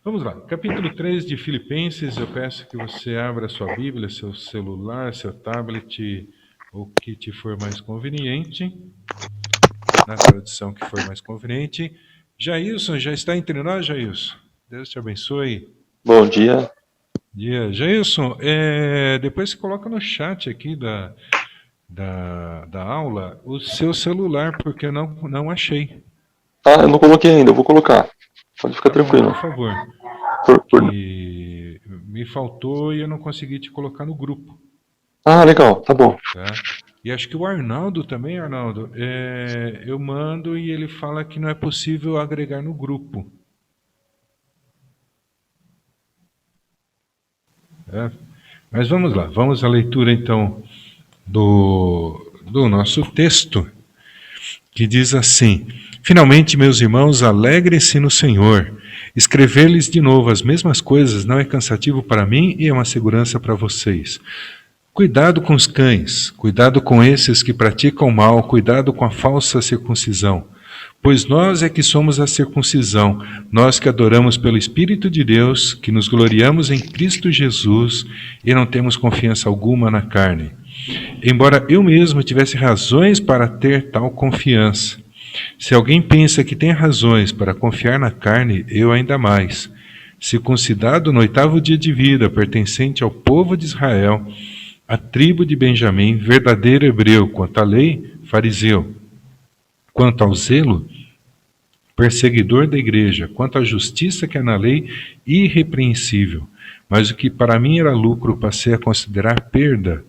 Vamos lá, capítulo 3 de Filipenses. Eu peço que você abra sua Bíblia, seu celular, seu tablet, o que te for mais conveniente, na tradução que for mais conveniente. Jailson, já está entre nós, Jailson? Deus te abençoe. Bom dia. Dia. Jailson, depois você coloca no chat aqui da aula o seu celular, porque eu não achei. Ah, eu não coloquei ainda, eu vou colocar. Pode ficar Tá bom, por tranquilo. favor. Por... Que me faltou e eu não consegui te colocar no grupo. Ah, legal, tá bom. Tá? E acho que o Arnaldo também, Arnaldo, eu mando e ele fala que não é possível agregar no grupo. Tá? Mas vamos lá, vamos à leitura então do nosso texto, que diz assim: Finalmente, meus irmãos, alegrem-se no Senhor. Escrever-lhes de novo as mesmas coisas não é cansativo para mim e é uma segurança para vocês. Cuidado com os cães, cuidado com esses que praticam mal, cuidado com a falsa circuncisão. Pois nós é que somos a circuncisão, nós que adoramos pelo Espírito de Deus, que nos gloriamos em Cristo Jesus e não temos confiança alguma na carne. Embora eu mesmo tivesse razões para ter tal confiança. Se alguém pensa que tem razões para confiar na carne, eu ainda mais. Circuncidado no 8º dia de vida, pertencente ao povo de Israel, a tribo de Benjamim, verdadeiro hebreu, quanto à lei, fariseu. Quanto ao zelo, perseguidor da igreja, quanto à justiça que é na lei, irrepreensível. Mas o que para mim era lucro, passei a considerar perda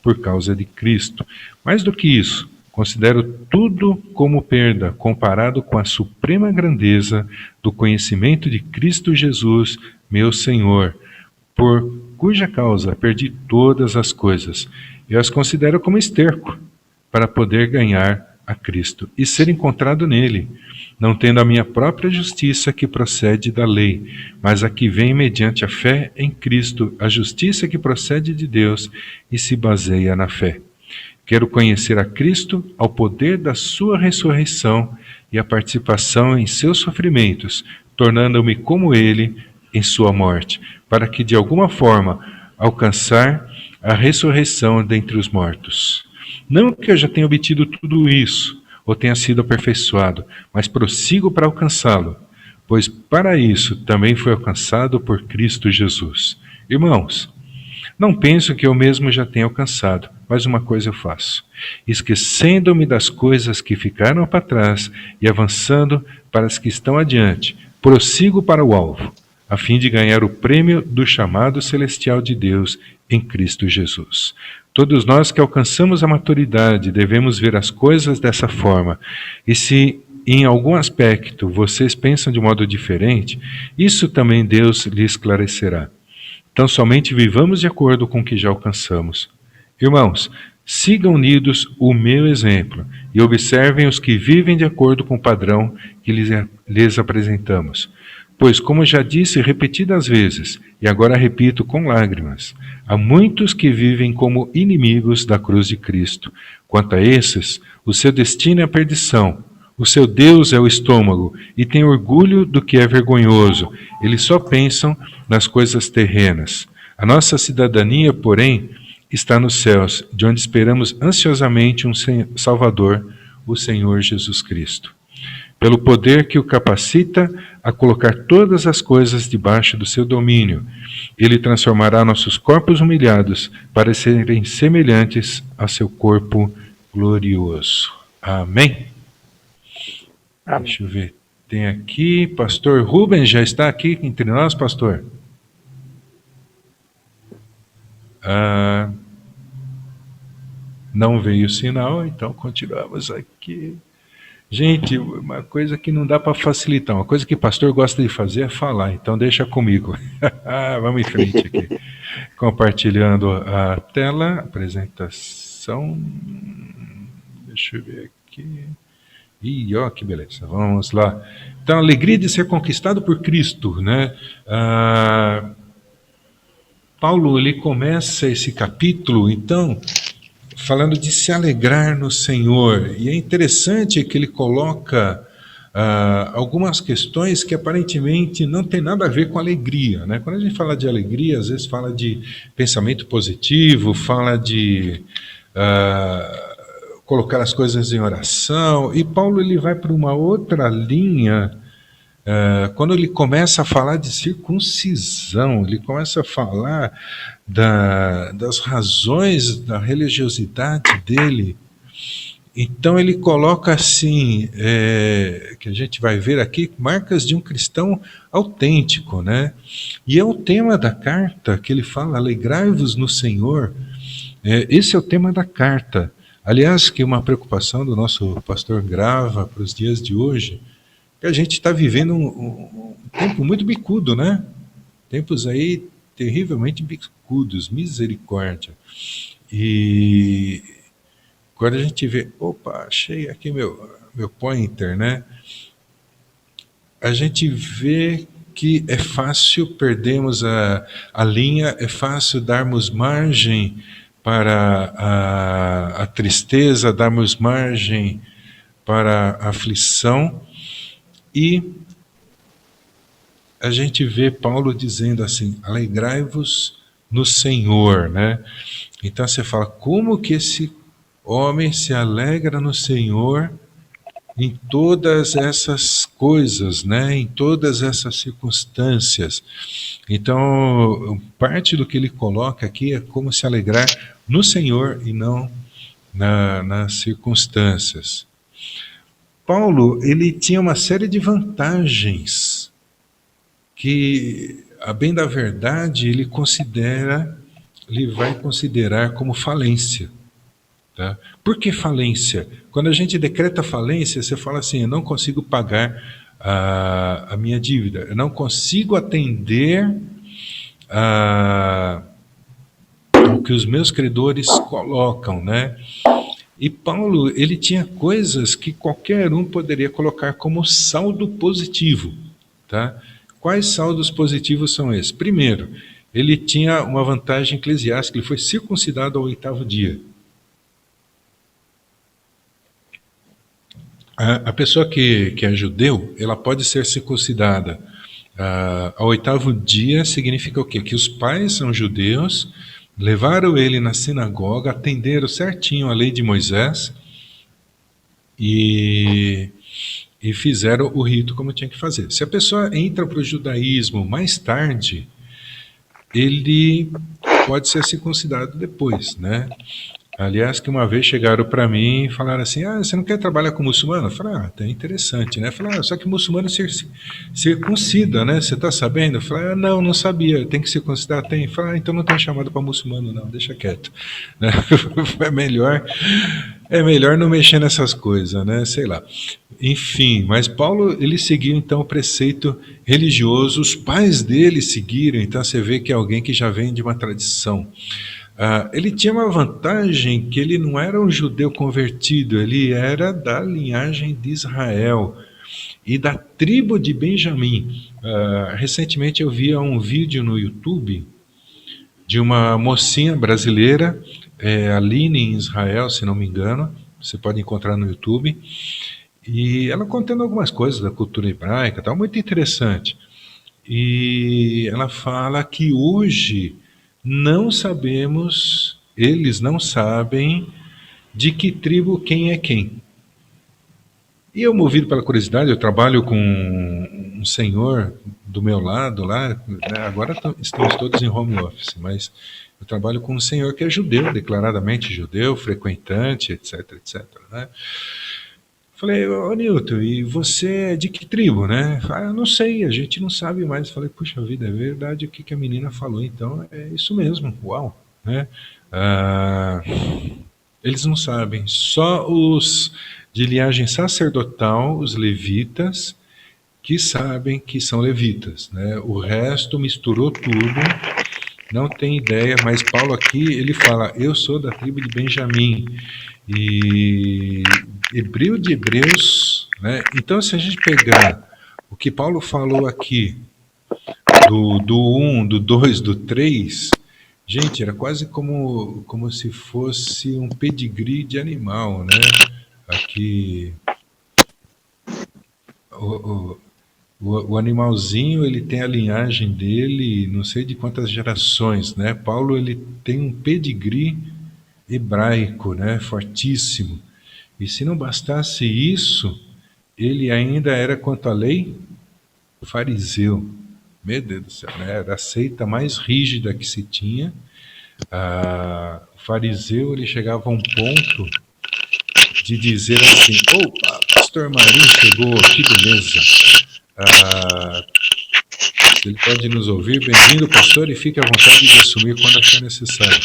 por causa de Cristo. Mais do que isso, considero tudo como perda, comparado com a suprema grandeza do conhecimento de Cristo Jesus, meu Senhor, por cuja causa perdi todas as coisas. Eu as considero como esterco, para poder ganhar a Cristo e ser encontrado nele, não tendo a minha própria justiça que procede da lei, mas a que vem mediante a fé em Cristo, a justiça que procede de Deus e se baseia na fé. Quero conhecer a Cristo, ao poder da sua ressurreição e a participação em seus sofrimentos, tornando-me como ele em sua morte, para que de alguma forma alcançar a ressurreição dentre os mortos. Não que eu já tenha obtido tudo isso, ou tenha sido aperfeiçoado, mas prossigo para alcançá-lo, pois para isso também fui alcançado por Cristo Jesus. Irmãos, não penso que eu mesmo já tenha alcançado, mas uma coisa eu faço, esquecendo-me das coisas que ficaram para trás e avançando para as que estão adiante, prossigo para o alvo, a fim de ganhar o prêmio do chamado celestial de Deus em Cristo Jesus. Todos nós que alcançamos a maturidade devemos ver as coisas dessa forma, e se em algum aspecto vocês pensam de modo diferente, isso também Deus lhe esclarecerá. Então somente vivamos de acordo com o que já alcançamos. Irmãos, sigam unidos o meu exemplo e observem os que vivem de acordo com o padrão que lhes apresentamos. Pois, como já disse repetidas vezes, e agora repito com lágrimas, há muitos que vivem como inimigos da cruz de Cristo. Quanto a esses, o seu destino é a perdição. O seu Deus é o estômago, e têm orgulho do que é vergonhoso. Eles só pensam nas coisas terrenas. A nossa cidadania, porém, está nos céus, de onde esperamos ansiosamente um Salvador, o Senhor Jesus Cristo. Pelo poder que o capacita a colocar todas as coisas debaixo do seu domínio, ele transformará nossos corpos humilhados para serem semelhantes a seu corpo glorioso. Amém? Amém. Deixa eu ver. Tem aqui, pastor Rubens, já está aqui entre nós, pastor? Não veio o sinal, então continuamos aqui. Gente, uma coisa que não dá para facilitar, uma coisa que pastor gosta de fazer é falar, então deixa comigo. Vamos em frente aqui. Compartilhando a tela, apresentação. Deixa eu ver aqui. Ih, ó, que beleza, vamos lá. Então, a alegria de ser conquistado por Cristo, né? Paulo, ele começa esse capítulo, então, falando de se alegrar no Senhor. E é interessante que ele coloca algumas questões que aparentemente não tem nada a ver com alegria, né? Quando a gente fala de alegria, às vezes fala de pensamento positivo, fala de colocar as coisas em oração, e Paulo ele vai para uma outra linha. Quando ele começa a falar de circuncisão, ele começa a falar das razões da religiosidade dele. Então ele coloca assim, que a gente vai ver aqui, marcas de um cristão autêntico, né? E é o tema da carta que ele fala, alegrai-vos no Senhor. Esse é o tema da carta. Aliás, que uma preocupação do nosso pastor Grava para os dias de hoje, que a gente está vivendo um tempo muito bicudo, né? Tempos aí terrivelmente bicudos, misericórdia. E quando a gente vê, opa, achei aqui meu pointer, né? A gente vê que é fácil perdermos a linha, é fácil darmos margem para a tristeza, darmos margem para a aflição, e a gente vê Paulo dizendo assim, alegrai-vos no Senhor, né? Então você fala, como que esse homem se alegra no Senhor em todas essas coisas, né? Em todas essas circunstâncias. Então, parte do que ele coloca aqui é como se alegrar no Senhor e não nas circunstâncias. Paulo, ele tinha uma série de vantagens que, a bem da verdade, ele vai considerar como falência. Tá? Por que falência? Quando a gente decreta falência, você fala assim, eu não consigo pagar a minha dívida, eu não consigo atender o que os meus credores colocam, né? E Paulo, ele tinha coisas que qualquer um poderia colocar como saldo positivo, tá? Quais saldos positivos são esses? Primeiro, ele tinha uma vantagem eclesiástica, ele foi circuncidado ao 8º dia. A pessoa que é judeu, ela pode ser circuncidada ao 8º dia. Significa o quê? Que os pais são judeus, levaram ele na sinagoga, atenderam certinho a lei de Moisés e fizeram o rito como tinha que fazer. Se a pessoa entra para o judaísmo mais tarde, ele pode ser circuncidado depois, né? Aliás, que uma vez chegaram para mim e falaram assim, você não quer trabalhar com muçulmano? Eu falei, é interessante, né? Eu falei, só que muçulmano circuncida, né? Você está sabendo? Eu falei, não sabia, tem que circuncidar? Tem. Eu falei, então não tem chamado para muçulmano não, deixa quieto. Né? É melhor não mexer nessas coisas, né? Sei lá. Enfim, mas Paulo, ele seguiu então o preceito religioso, os pais dele seguiram, então você vê que é alguém que já vem de uma tradição. Ele tinha uma vantagem que ele não era um judeu convertido, ele era da linhagem de Israel e da tribo de Benjamim. Recentemente eu vi um vídeo no YouTube de uma mocinha brasileira, Aline em Israel, se não me engano, você pode encontrar no YouTube, e ela contando algumas coisas da cultura hebraica, tal, muito interessante. E ela fala que hoje não sabemos, eles não sabem de que tribo quem é quem. E eu, movido pela curiosidade, eu trabalho com um senhor do meu lado lá, né, agora estamos todos em home office, mas eu trabalho com um senhor que é judeu, declaradamente judeu, frequentante, etc, etc. Né? Falei, Nilton, e você é de que tribo, né? Eu não sei, a gente não sabe mais. Falei, puxa vida, é verdade o que a menina falou, então é isso mesmo, uau. Né? Eles não sabem, só os de linhagem sacerdotal, os levitas, que sabem que são levitas. Né? O resto misturou tudo, não tem ideia, mas Paulo aqui, ele fala, eu sou da tribo de Benjamim, e hebreu de hebreus, né? Então se a gente pegar o que Paulo falou aqui, do 1, do 2, do 3, gente, era quase como se fosse um pedigree de animal, né? Aqui, o, o animalzinho, ele tem a linhagem dele, não sei de quantas gerações, né? Paulo, ele tem um pedigree hebraico, né? Fortíssimo. E se não bastasse isso, ele ainda era, quanto à lei, fariseu. Meu Deus do céu, né? Era a seita mais rígida que se tinha. O fariseu, ele chegava a um ponto de dizer assim: opa, pastor Marinho chegou, que beleza. Ele pode nos ouvir, bem-vindo, pastor, e fique à vontade de assumir quando achar necessário.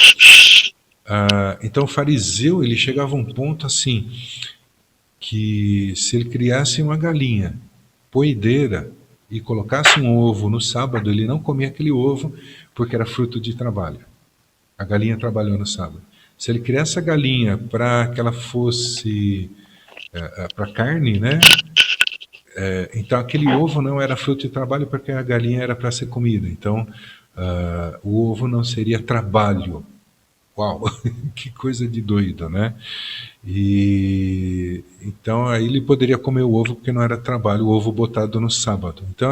Então o fariseu, ele chegava a um ponto assim, que se ele criasse uma galinha poideira e colocasse um ovo no sábado, ele não comia aquele ovo porque era fruto de trabalho. A galinha trabalhou no sábado. Se ele criasse a galinha para que ela fosse para carne, né? Então aquele ovo não era fruto de trabalho porque a galinha era para ser comida. Então o ovo não seria trabalho. Uau, que coisa de doido, né? E então aí ele poderia comer o ovo porque não era trabalho, o ovo botado no sábado. Então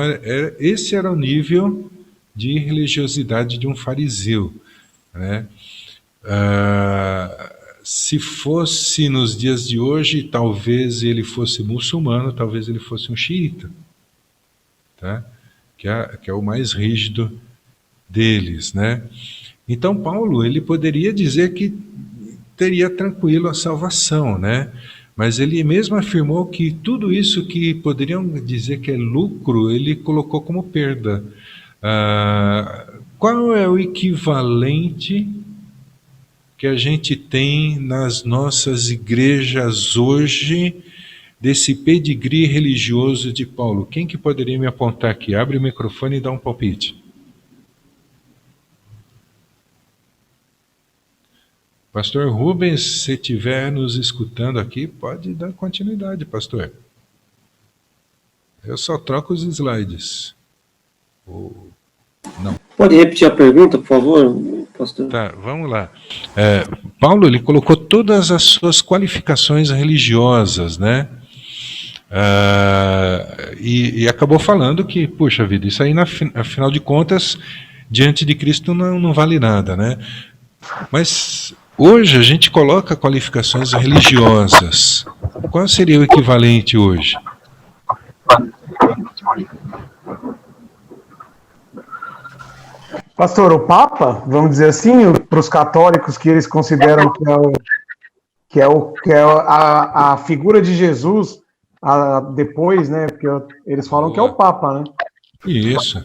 esse era o nível de religiosidade de um fariseu, né? Se fosse nos dias de hoje, talvez ele fosse muçulmano, talvez ele fosse um xiita, tá? Que é o mais rígido deles, né? Então Paulo, ele poderia dizer que teria tranquilo a salvação, né? Mas ele mesmo afirmou que tudo isso que poderiam dizer que é lucro, ele colocou como perda. Qual é o equivalente que a gente tem nas nossas igrejas hoje desse pedigree religioso de Paulo? Quem que poderia me apontar aqui? Abre o microfone e dá um palpite. Pastor Rubens, se estiver nos escutando aqui, pode dar continuidade, pastor. Eu só troco os slides. Não. Pode repetir a pergunta, por favor, pastor? Tá, vamos lá. Paulo, ele colocou todas as suas qualificações religiosas, né? E acabou falando que, puxa vida, isso aí, afinal de contas, diante de Cristo não vale nada, né? Mas hoje a gente coloca qualificações religiosas. Qual seria o equivalente hoje? Pastor, o Papa, vamos dizer assim, para os católicos que eles consideram que é a figura de Jesus depois, né? Porque eles falam que é o Papa, né? Isso.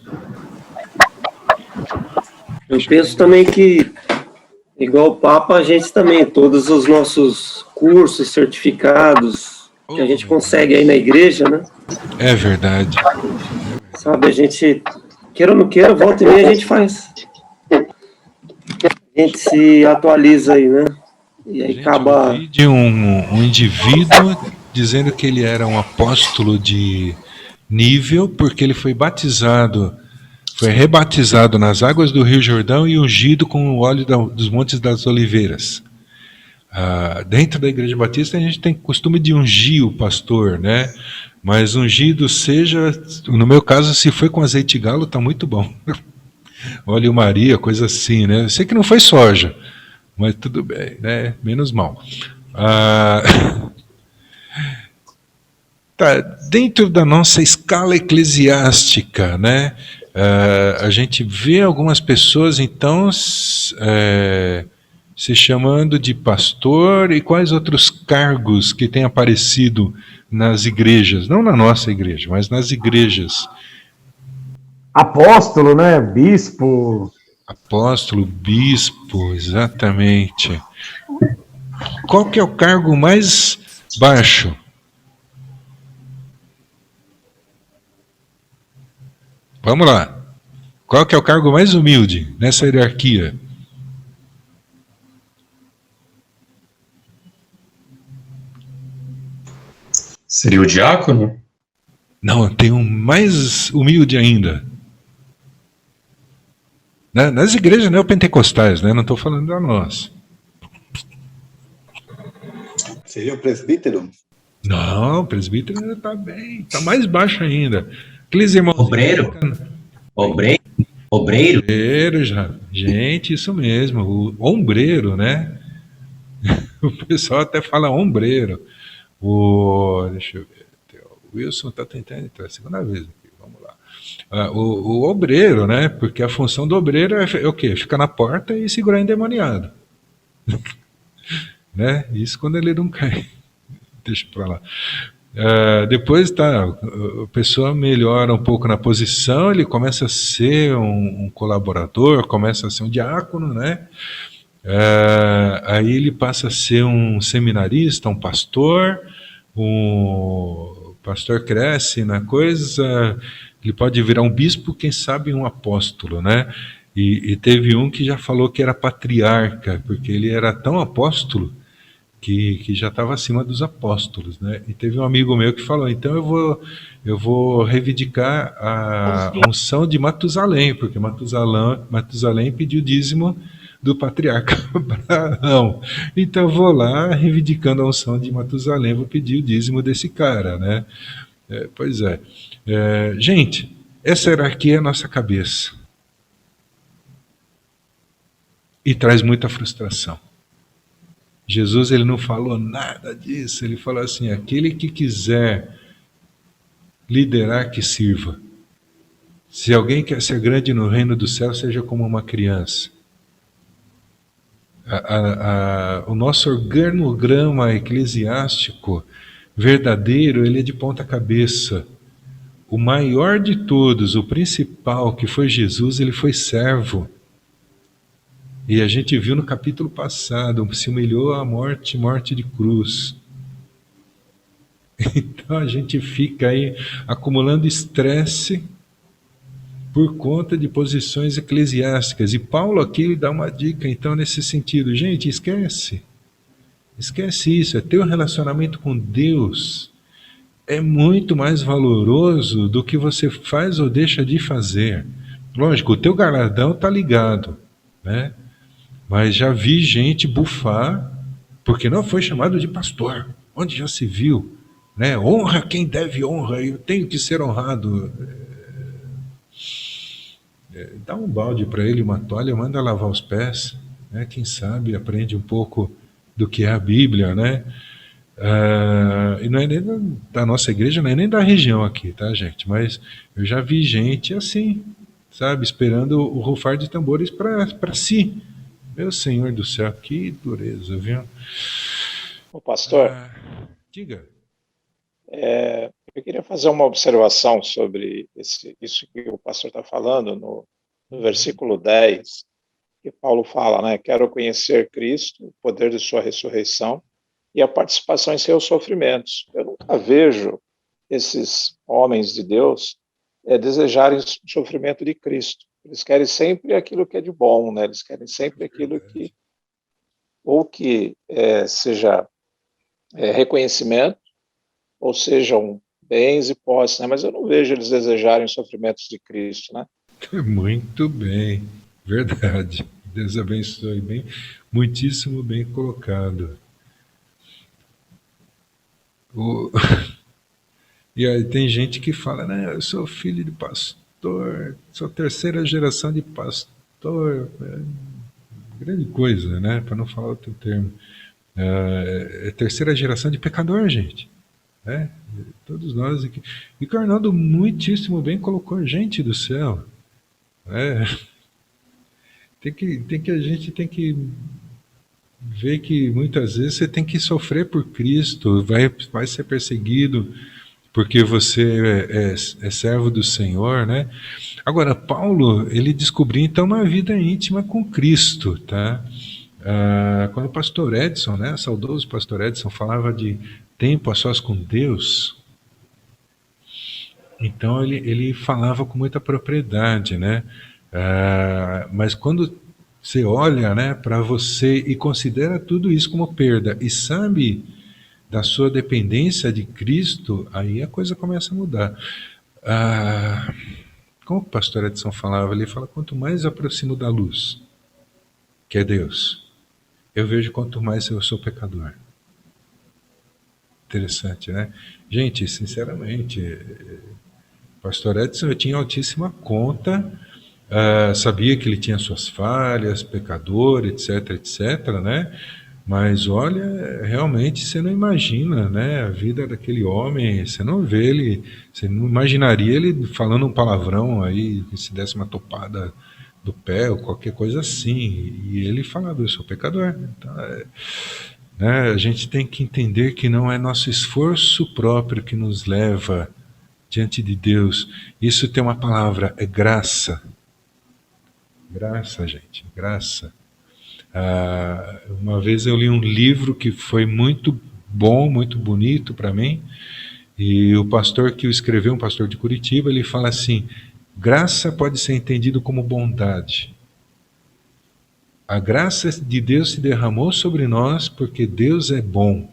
Eu penso também que, igual o Papa, a gente também, todos os nossos cursos, certificados, que a gente consegue aí na igreja, né? É verdade. Sabe, a gente, queira ou não queira, volta e meia a gente faz. A gente se atualiza aí, né? E aí acaba... de um indivíduo dizendo que ele era um apóstolo de nível porque ele foi batizado, foi rebatizado nas águas do Rio Jordão e ungido com o óleo dos Montes das Oliveiras. Dentro da Igreja Batista a gente tem costume de ungir o pastor, né? Mas ungido seja, no meu caso, se foi com azeite de galo, tá muito bom. Óleo Maria, coisa assim, né? Eu sei que não foi soja, mas tudo bem, né? Menos mal. Tá, dentro da nossa escala eclesiástica, né? A gente vê algumas pessoas, então, se chamando de pastor, e quais outros cargos que têm aparecido nas igrejas, não na nossa igreja, mas nas igrejas. Apóstolo, né? Bispo. Apóstolo, bispo, exatamente. Qual que é o cargo mais baixo? Vamos lá. Qual que é o cargo mais humilde nessa hierarquia? Seria o diácono? Não, tem um mais humilde ainda. Nas igrejas neopentecostais, né? Não estou falando da nossa. Seria o presbítero? Não, presbítero ainda está bem, está mais baixo ainda. Aqueles irmãozinhos. Obreiro? Obreiro? Obreiro? Ombreiro já. Gente, isso mesmo, o ombreiro, né? O pessoal até fala ombreiro. Deixa eu ver. O Wilson está tentando entrar a segunda vez aqui. Vamos lá. O obreiro, né? Porque a função do obreiro é o quê? Ficar na porta e segurar endemoniado. Né? Isso quando ele não cai. Deixa pra lá. Depois a pessoa melhora um pouco na posição, ele começa a ser um colaborador, começa a ser um diácono, né? Aí ele passa a ser um seminarista, um pastor, o pastor cresce na coisa, ele pode virar um bispo, quem sabe um apóstolo, né? E teve um que já falou que era patriarca, porque ele era tão apóstolo que já estava acima dos apóstolos, né? E teve um amigo meu que falou, então eu vou reivindicar a unção de Matusalém, porque Matusalém pediu dízimo do patriarca Abraão. Então eu vou lá, reivindicando a unção de Matusalém, vou pedir o dízimo desse cara, né? Pois é. Gente, essa hierarquia é a nossa cabeça. E traz muita frustração. Jesus ele não falou nada disso, ele falou assim, aquele que quiser liderar, que sirva. Se alguém quer ser grande no reino do céu, seja como uma criança. O nosso organograma eclesiástico verdadeiro, ele é de ponta cabeça. O maior de todos, o principal, que foi Jesus, ele foi servo. E a gente viu no capítulo passado, se humilhou à morte de cruz. Então a gente fica aí acumulando estresse por conta de posições eclesiásticas. E Paulo aqui dá uma dica, então, nesse sentido. Gente, esquece isso, é ter um relacionamento com Deus. É muito mais valoroso do que você faz ou deixa de fazer. Lógico, o teu galardão está ligado, né? Mas já vi gente bufar porque não foi chamado de pastor. Onde já se viu? Né? Honra quem deve honra, eu tenho que ser honrado. Dá um balde para ele, uma toalha, manda lavar os pés. Né? Quem sabe aprende um pouco do que é a Bíblia. Né? E não é nem da nossa igreja, não é nem da região aqui, tá, gente? Mas eu já vi gente assim, sabe? Esperando o rufar de tambores para si. Meu Senhor do céu, que dureza, viu? Ô, pastor, Diga. eu queria fazer uma observação sobre isso que o pastor está falando no versículo 10, que Paulo fala, né? Quero conhecer Cristo, o poder de sua ressurreição e a participação em seus sofrimentos. Eu nunca vejo esses homens de Deus desejarem o sofrimento de Cristo. Eles querem sempre aquilo que é de bom, né? Eles querem sempre aquilo que seja reconhecimento, ou sejam bens e posses, né? Mas eu não vejo eles desejarem os sofrimentos de Cristo, né? Muito bem, verdade. Deus abençoe bem, muitíssimo bem colocado. E aí tem gente que fala, né, eu sou filho de pastor, sou terceira geração de pastor, grande coisa, né, para não falar outro termo. Terceira geração de pecador, gente. Né? Todos nós aqui. E que o Arnaldo muitíssimo bem colocou, gente do céu. A gente tem que ver que muitas vezes você tem que sofrer por Cristo, vai ser perseguido porque você é servo do Senhor, né? Agora, Paulo, ele descobriu então uma vida íntima com Cristo, tá? Quando o pastor Edson, né, saudoso pastor Edson, falava de tempo a sós com Deus, então ele falava com muita propriedade, né? Mas quando você olha, né, para você e considera tudo isso como perda e sabe da sua dependência de Cristo, aí a coisa começa a mudar. Como o pastor Edson falava, ele fala, quanto mais aproximo da luz, que é Deus, eu vejo quanto mais eu sou pecador. interessante, né? Gente, sinceramente, Pastor Edson, eu tinha altíssima conta, sabia que ele tinha suas falhas, pecador, etc, etc, né? Mas olha, realmente você não imagina, né? A vida daquele homem, você não vê ele, você não imaginaria ele falando um palavrão aí, que se desse uma topada do pé ou qualquer coisa assim. E ele falava, eu sou pecador. Então, né? A gente tem que entender que não é nosso esforço próprio que nos leva diante de Deus. Isso tem uma palavra, é graça. Graça, gente, graça. Uma vez eu li um livro que foi muito bom, muito bonito para mim, e o pastor que o escreveu, um pastor de Curitiba, ele fala assim: graça pode ser entendido como bondade. A graça de Deus se derramou sobre nós porque Deus é bom,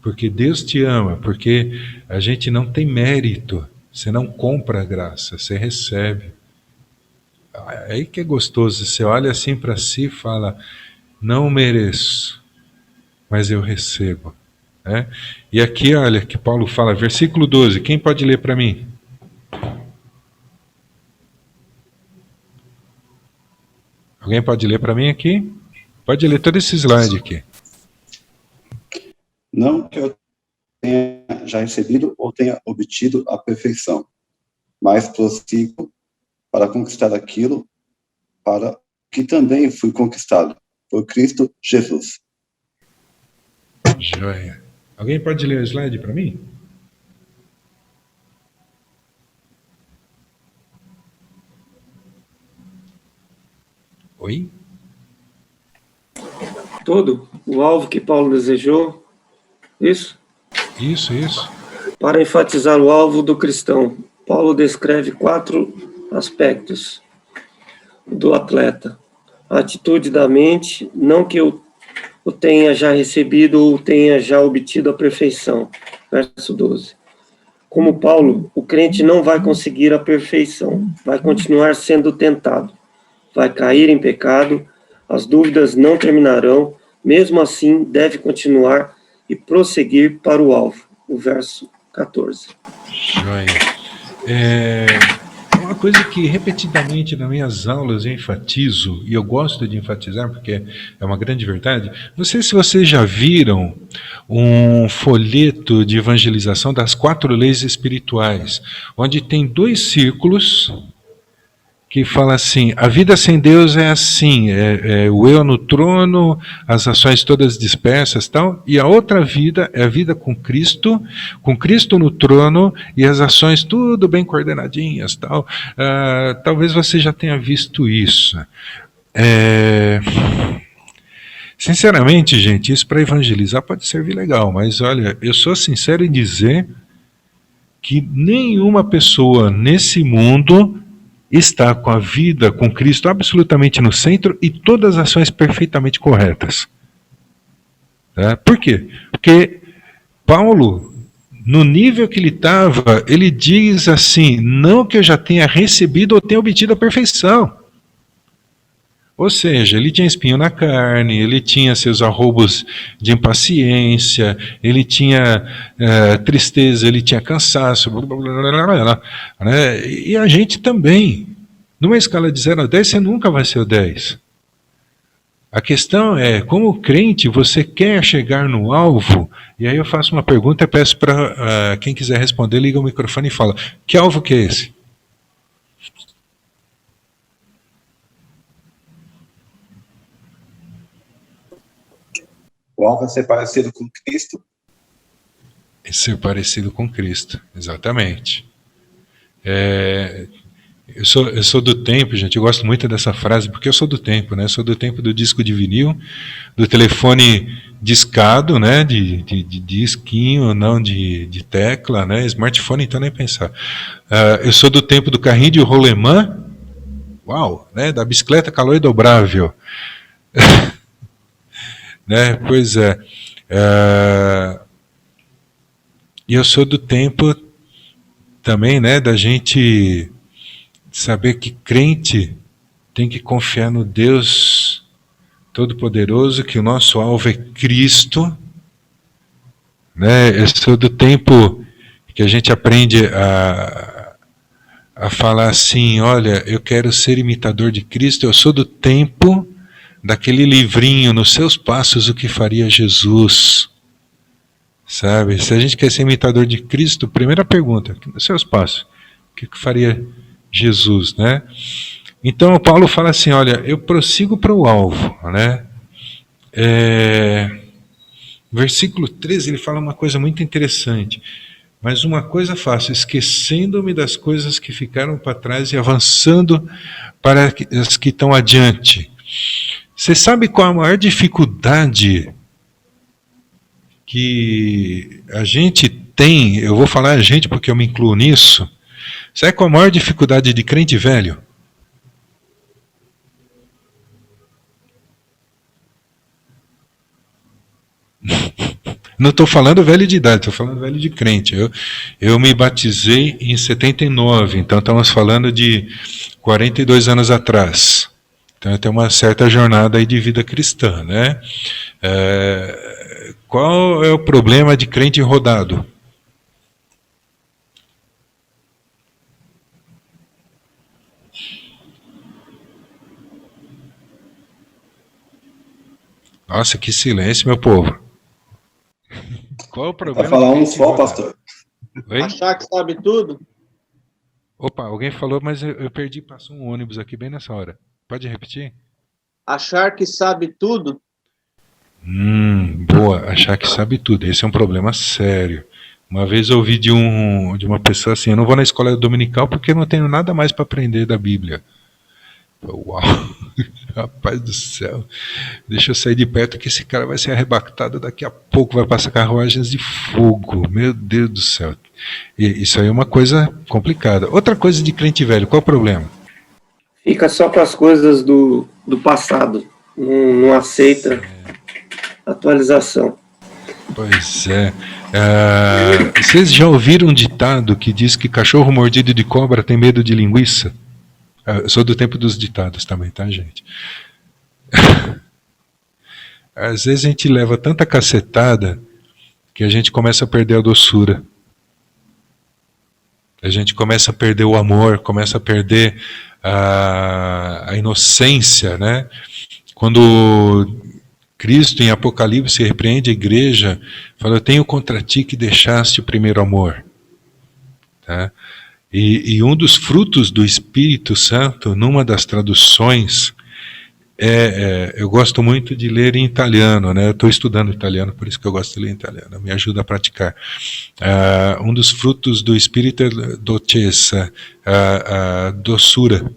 porque Deus te ama, porque a gente não tem mérito, você não compra a graça, você recebe. Aí que é gostoso, você olha assim para si e fala, não mereço, mas eu recebo. Né? E aqui, olha, que Paulo fala, versículo 12, quem pode ler para mim? Alguém pode ler para mim aqui? Pode ler todo esse slide aqui. Não que eu tenha já recebido ou tenha obtido a perfeição, mas prossigo para conquistar aquilo para que também fui conquistado por Cristo Jesus. Joia. Alguém pode ler o slide para mim? Oi? Todo o alvo que Paulo desejou, isso? Isso. Para enfatizar o alvo do cristão, Paulo descreve 4 aspectos do atleta. A atitude da mente, não que eu o tenha já recebido ou tenha já obtido a perfeição. Verso 12. Como Paulo, o crente não vai conseguir a perfeição, vai continuar sendo tentado, vai cair em pecado, as dúvidas não terminarão, mesmo assim deve continuar e prosseguir para o alvo. O verso 14. Joia. Uma coisa que repetidamente nas minhas aulas eu enfatizo, e eu gosto de enfatizar porque é uma grande verdade, não sei se vocês já viram um folheto de evangelização das 4 leis espirituais, onde tem 2 círculos que fala assim, a vida sem Deus é assim, é o eu no trono, as ações todas dispersas, tal, e a outra vida é a vida com Cristo no trono, e as ações tudo bem coordenadinhas, tal. Talvez você já tenha visto isso. Sinceramente, gente, isso para evangelizar pode servir legal, mas olha, eu sou sincero em dizer que nenhuma pessoa nesse mundo está com a vida com Cristo absolutamente no centro e todas as ações perfeitamente corretas. Por quê? Porque Paulo, no nível que ele estava, ele diz assim, não que eu já tenha recebido ou tenha obtido a perfeição. Ou seja, ele tinha espinho na carne, ele tinha seus arroubos de impaciência, ele tinha tristeza, ele tinha cansaço, blá, blá, blá, blá, blá, né? E a gente também. Numa escala de 0 a 10, você nunca vai ser o 10. A questão é, como crente, você quer chegar no alvo? E aí eu faço uma pergunta e peço para quem quiser responder, liga o microfone e fala, que alvo que é esse? O alvo é ser parecido com Cristo. É ser parecido com Cristo, exatamente. Eu sou do tempo, gente, eu gosto muito dessa frase, porque eu sou do tempo, né? Eu sou do tempo do disco de vinil, do telefone discado, né? De disquinho, não de tecla, né? Smartphone, então nem pensar. Eu sou do tempo do carrinho de rolemã, uau, né? Da bicicleta calor dobrável. Né? Pois é. E eu sou do tempo também, né, da gente saber que crente tem que confiar no Deus Todo-Poderoso, que o nosso alvo é Cristo, né? Eu sou do tempo que a gente aprende a falar assim, olha, eu quero ser imitador de Cristo. Eu sou do tempo daquele livrinho, Nos Seus Passos, o que faria Jesus. Sabe? Se a gente quer ser imitador de Cristo, primeira pergunta, nos seus passos, o que faria Jesus, né? Então o Paulo fala assim, olha, eu prossigo para o alvo, né? Versículo 13, ele fala uma coisa muito interessante. Mas uma coisa faço, esquecendo-me das coisas que ficaram para trás e avançando para as que estão adiante. Você sabe qual a maior dificuldade que a gente tem? Eu vou falar a gente porque eu me incluo nisso. Sabe qual a maior dificuldade de crente velho? Não estou falando velho de idade, estou falando velho de crente. Eu me batizei em 79, então estamos falando de 42 anos atrás. Então eu tenho uma certa jornada aí de vida cristã, né? Qual é o problema de crente rodado? Nossa, que silêncio, meu povo. Qual é o problema? Vai falar um só, pastor. Oi? Achar que sabe tudo? Opa, alguém falou, mas eu perdi, passou um ônibus aqui bem nessa hora. Pode repetir? Achar que sabe tudo? Boa, achar que sabe tudo. Esse é um problema sério. Uma vez eu ouvi de uma pessoa assim, eu não vou na escola dominical porque eu não tenho nada mais para aprender da Bíblia. Uau, rapaz do céu, deixa eu sair de perto que esse cara vai ser arrebatado daqui a pouco, vai passar carruagens de fogo, meu Deus do céu. Isso aí é uma coisa complicada. Outra coisa de crente velho, qual o problema? Fica só com as coisas do passado, não aceita atualização. Pois é. Vocês já ouviram um ditado que diz que cachorro mordido de cobra tem medo de linguiça? Eu sou do tempo dos ditados também, tá, gente? Às vezes a gente leva tanta cacetada que a gente começa a perder a doçura. A gente começa a perder o amor, começa a perder a inocência, né? Quando Cristo, em Apocalipse, repreende a igreja, fala, eu tenho contra ti que deixaste o primeiro amor. Tá? E um dos frutos do Espírito Santo, numa das traduções, eu gosto muito de ler em italiano, né? Eu estou estudando italiano, por isso que eu gosto de ler em italiano, me ajuda a praticar. Um dos frutos do Espírito é dolcezza, doçura.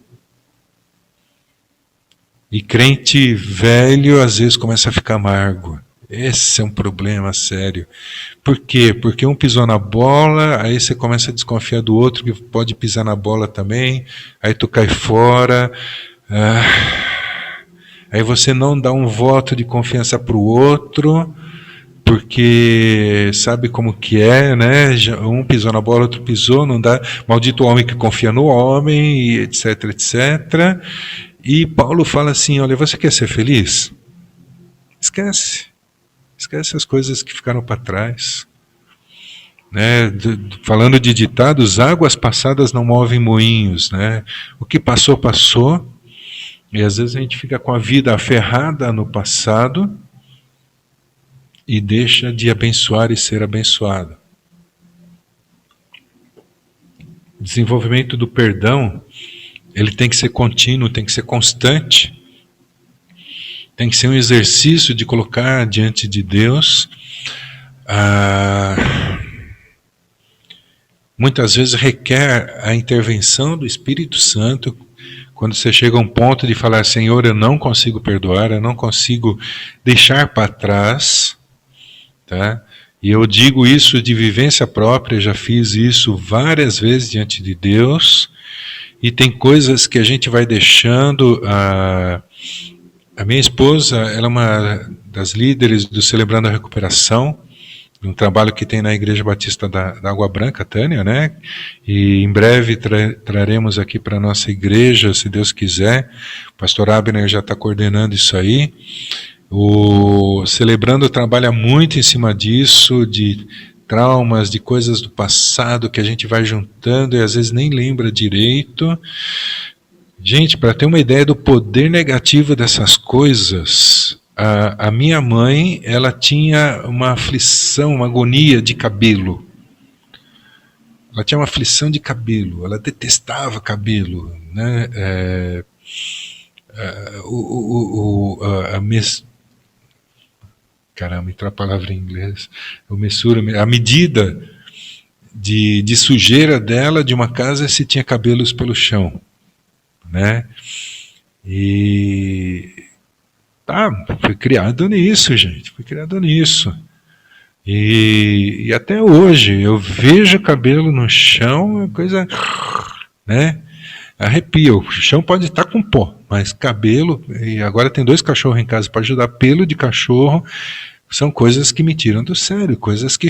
E crente velho às vezes começa a ficar amargo. Esse é um problema sério. Por quê? Porque um pisou na bola, aí você começa a desconfiar do outro que pode pisar na bola também, aí tu cai fora, aí você não dá um voto de confiança para o outro, porque sabe como que é, né? Um pisou na bola, outro pisou, não dá. Maldito o homem que confia no homem, etc, etc. E Paulo fala assim, olha, você quer ser feliz? Esquece as coisas que ficaram para trás. Né? Falando de ditados, águas passadas não movem moinhos. Né? O que passou, passou. E às vezes a gente fica com a vida aferrada no passado e deixa de abençoar e ser abençoado. O desenvolvimento do perdão, ele tem que ser contínuo, tem que ser constante. Tem que ser um exercício de colocar diante de Deus. Muitas vezes requer a intervenção do Espírito Santo, quando você chega a um ponto de falar, Senhor, eu não consigo perdoar, eu não consigo deixar para trás. Tá? E eu digo isso de vivência própria, já fiz isso várias vezes diante de Deus. E tem coisas que a gente vai deixando. A minha esposa, ela é uma das líderes do Celebrando a Recuperação, um trabalho que tem na Igreja Batista da Água Branca, Tânia, né? E em breve traremos aqui para a nossa igreja, se Deus quiser. O pastor Abner já está coordenando isso aí. O Celebrando trabalha muito em cima disso, de traumas, de coisas do passado que a gente vai juntando e às vezes nem lembra direito. Gente, para ter uma ideia do poder negativo dessas coisas, a minha mãe, ela tinha uma aflição, uma agonia de cabelo. Ela tinha uma aflição de cabelo, ela detestava cabelo, né? Caramba, entrou a palavra em inglês. A medida de sujeira dela de uma casa se tinha cabelos pelo chão, né? E foi criado nisso, gente, foi criado nisso. E até hoje eu vejo cabelo no chão, é coisa, né? Arrepia. O chão pode estar com pó, mas cabelo, e agora tem 2 cachorros em casa para ajudar, pelo de cachorro, são coisas que me tiram do sério, coisas que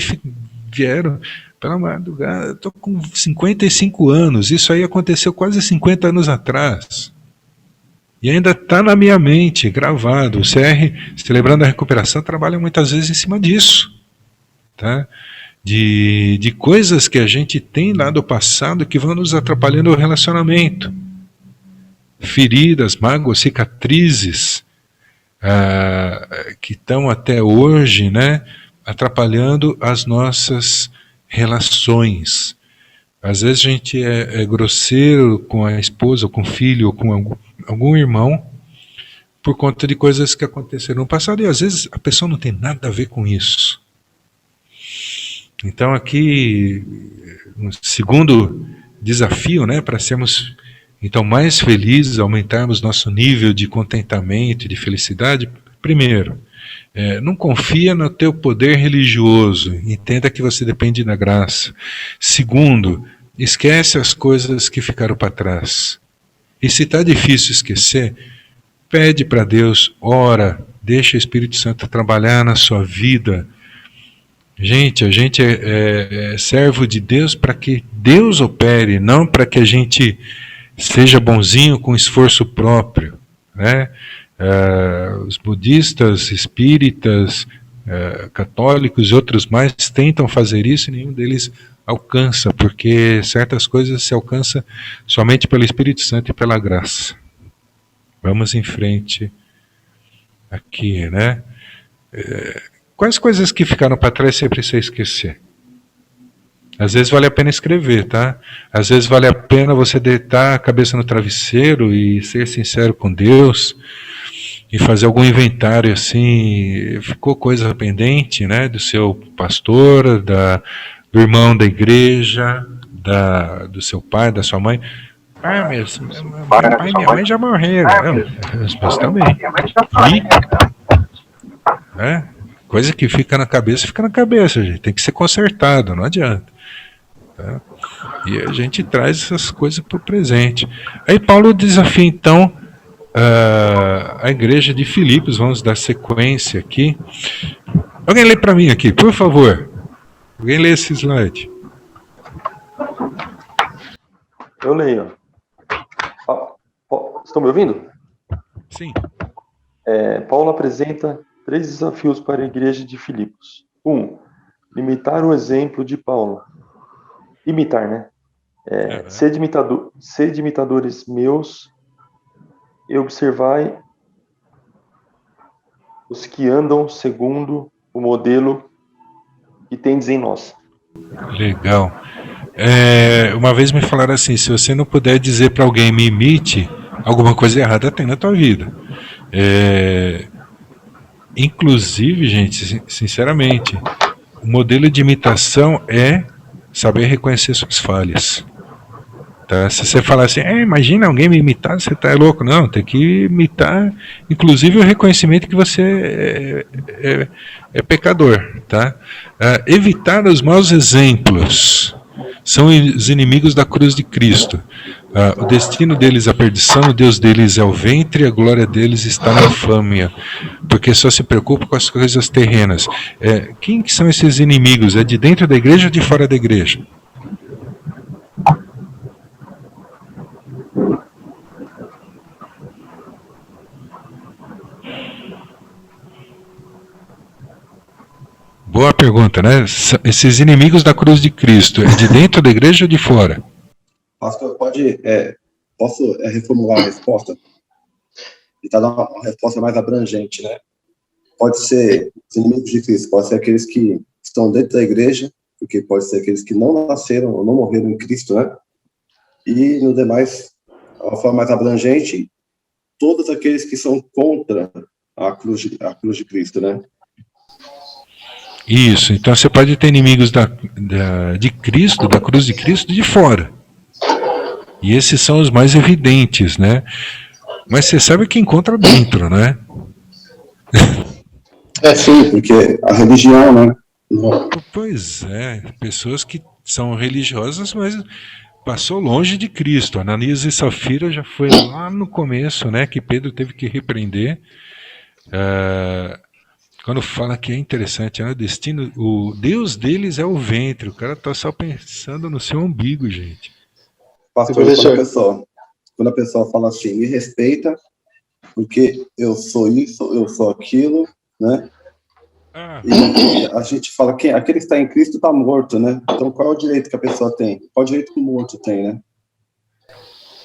vieram pela madrugada. Eu tô com 55 anos, isso aí aconteceu quase 50 anos atrás. E ainda está na minha mente, gravado. O CR, Celebrando a Recuperação, trabalha muitas vezes em cima disso. Tá? De coisas que a gente tem lá do passado que vão nos atrapalhando o relacionamento. Feridas, mágoas, cicatrizes, que estão até hoje, né, atrapalhando as nossas relações. Às vezes a gente é grosseiro com a esposa, ou com o filho, ou com algum irmão, por conta de coisas que aconteceram no passado, e às vezes a pessoa não tem nada a ver com isso. Então aqui, um segundo desafio, né, para sermos então mais felizes, aumentarmos nosso nível de contentamento e de felicidade. Primeiro, não confia no teu poder religioso, entenda que você depende da graça. Segundo, esquece as coisas que ficaram para trás. E se está difícil esquecer, pede para Deus, ora, deixa o Espírito Santo trabalhar na sua vida. Gente, a gente é servo de Deus para que Deus opere, não para que a gente seja bonzinho com esforço próprio, né? Os budistas, espíritas, católicos e outros mais tentam fazer isso e nenhum deles alcança, porque certas coisas se alcançam somente pelo Espírito Santo e pela graça. Vamos em frente aqui, né? Quais coisas que ficaram para trás você precisa esquecer? Às vezes vale a pena escrever, tá? Às vezes vale a pena você deitar a cabeça no travesseiro e ser sincero com Deus e fazer algum inventário assim. Ficou coisa pendente, né? Do seu pastor, do irmão da igreja, do seu pai, da sua mãe. Meu pai e minha mãe já morreram. Os meus também. Né? Coisa que fica na cabeça, gente. Tem que ser consertado, não adianta. Tá? E a gente traz essas coisas para o presente. Aí Paulo desafia, então, a igreja de Filipos. Vamos dar sequência aqui. Alguém lê para mim aqui, por favor. Alguém lê esse slide. Eu leio. Estão me ouvindo? Sim. Paulo apresenta 3 desafios para a igreja de Filipos. 1. Limitar o exemplo de Paulo. Imitar, né? Sede imitadores meus e observai os que andam segundo o modelo que tendes em nós. Legal. Uma vez me falaram assim, se você não puder dizer para alguém me imite, alguma coisa errada tem na tua vida. Inclusive, gente, sinceramente, o modelo de imitação é saber reconhecer suas falhas. Tá? Se você falar assim, imagina alguém me imitar, você tá louco. Não, tem que imitar, inclusive o reconhecimento que você é pecador. Tá? Evitar os maus exemplos. São os inimigos da cruz de Cristo. O destino deles é a perdição, o Deus deles é o ventre, a glória deles está na infâmia, porque só se preocupa com as coisas terrenas. Quem que são esses inimigos? É de dentro da igreja ou de fora da igreja? pergunta, né? Esses inimigos da cruz de Cristo, é de dentro da igreja ou de fora? Pastor, posso reformular a resposta? E tá dando uma resposta mais abrangente, né? Pode ser os inimigos de Cristo, pode ser aqueles que estão dentro da igreja, porque pode ser aqueles que não nasceram ou não morreram em Cristo, né? E, no demais, de uma forma mais abrangente, todos aqueles que são contra a cruz de Cristo, né? Isso, então você pode ter inimigos de Cristo, da cruz de Cristo, de fora. E esses são os mais evidentes, né? Mas você sabe que encontra dentro, né? Sim, porque a religião, né? Pois é, pessoas que são religiosas, mas passou longe de Cristo. Ananias e Safira já foi lá no começo, né? Que Pedro teve que repreender. Quando fala que é interessante, né? O Deus deles é o ventre. O cara tá só pensando no seu umbigo, gente. Pastor, quando a pessoa fala assim, me respeita, porque eu sou isso, eu sou aquilo, né? E a gente fala que aquele que está em Cristo está morto, né? Então qual é o direito que a pessoa tem? Qual é o direito que o morto tem, né?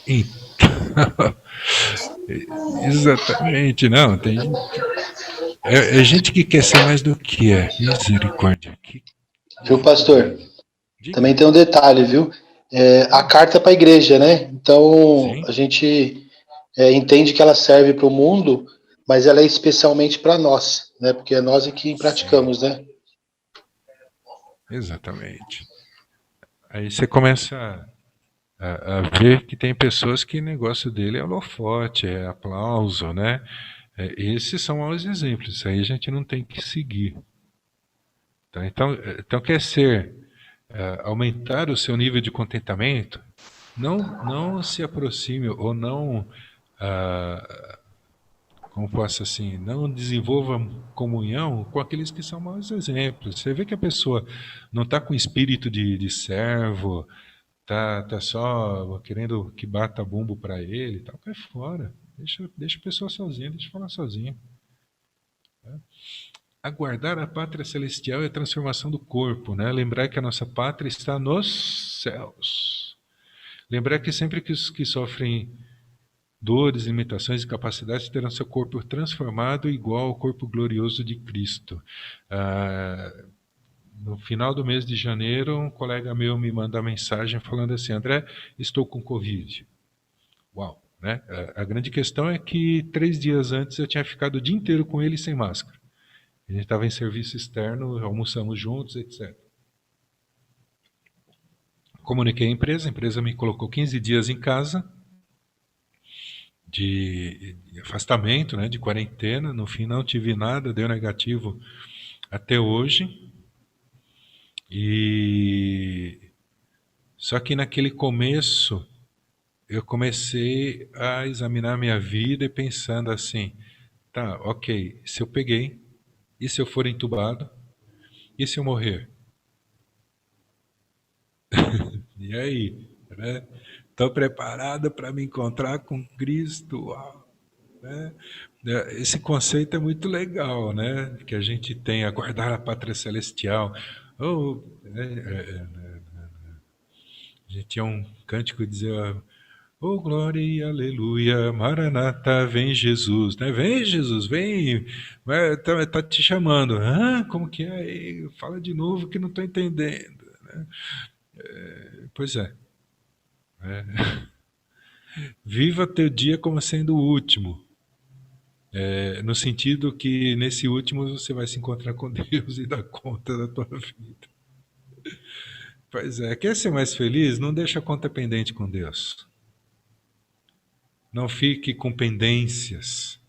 Então, exatamente, não. Tem gente que quer ser mais do que é. Misericórdia. Viu, pastor? Diga. Também tem um detalhe, viu? A carta para a igreja, né? Então, Sim. a gente entende que ela serve para o mundo, mas ela é especialmente para nós, né? Porque é nós que praticamos, né? Exatamente. Aí você começa a ver que tem pessoas que o negócio dele é holofote, é aplauso, né? Esses são maus exemplos. Isso aí a gente não tem que seguir. Tá? Então quer ser aumentar o seu nível de contentamento, não se aproxime ou não, como posso assim, não desenvolva comunhão com aqueles que são maus exemplos. Você vê que a pessoa não está com espírito de servo, tá só querendo que bata bumbo para ele, tal, cai fora. Deixa a pessoa sozinha, deixa falar sozinha. Aguardar a pátria celestial é a transformação do corpo, né? Lembrar que a nossa pátria está nos céus. Lembrar que sempre que os que sofrem dores, limitações e capacidades terão seu corpo transformado igual ao corpo glorioso de Cristo. No final do mês de janeiro, um colega meu me manda mensagem falando assim: André, estou com Covid. Uau! Né? A grande questão é que 3 dias antes eu tinha ficado o dia inteiro com ele sem máscara. A gente estava em serviço externo, almoçamos juntos, etc. Comuniquei a empresa me colocou 15 dias em casa, de afastamento, né, de quarentena. No fim não tive nada, deu negativo até hoje. Só que naquele começo eu comecei a examinar minha vida e pensando assim, tá, ok, se eu peguei, e se eu for entubado? E se eu morrer? E aí? Né? Estou preparado para me encontrar com Cristo? Uau, né? Esse conceito é muito legal, né? Que a gente tem, aguardar a pátria celestial. A gente tinha um cântico que dizia: oh, glória e aleluia, Maranata, vem Jesus, né? Vem Jesus, vem, tá te chamando. Como que é? Fala de novo que não estou entendendo. Né? Pois é. Viva teu dia como sendo o último. No sentido que nesse último você vai se encontrar com Deus e dar conta da tua vida. Pois é, quer ser mais feliz? Não deixa a conta pendente com Deus. Não fique com pendências.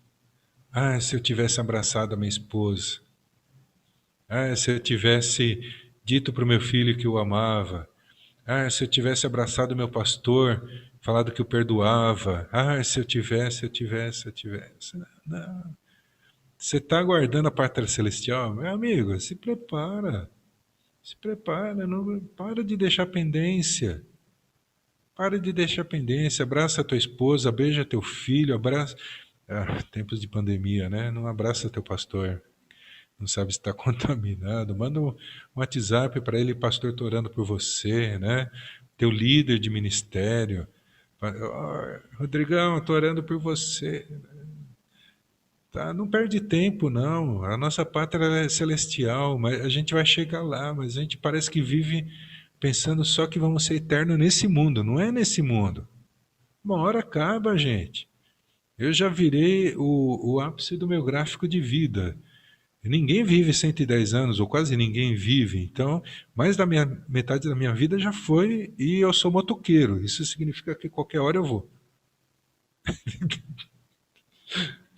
Se eu tivesse abraçado a minha esposa. Se eu tivesse dito para o meu filho que o amava. Se eu tivesse abraçado meu pastor, falado que o perdoava. Se eu tivesse. Não. Você está aguardando a pátria celestial? Meu amigo, se prepara. Se prepara, não para de deixar pendência. Para de deixar pendência, abraça a tua esposa, beija teu filho, abraça... tempos de pandemia, né? Não abraça teu pastor. não sabe se está contaminado, manda um WhatsApp para ele, pastor, estou orando por você, né? Teu líder de ministério, Rodrigão, estou orando por você. Tá? Não perde tempo, não. A nossa pátria é celestial, mas a gente vai chegar lá, mas a gente parece que vive pensando só que vamos ser eternos nesse mundo. Não é nesse mundo. Uma hora acaba, gente. Eu já virei o ápice do meu gráfico de vida. Ninguém vive 110 anos, ou quase ninguém vive. Então, mais da metade da minha vida já foi e eu sou motoqueiro. Isso significa que qualquer hora eu vou.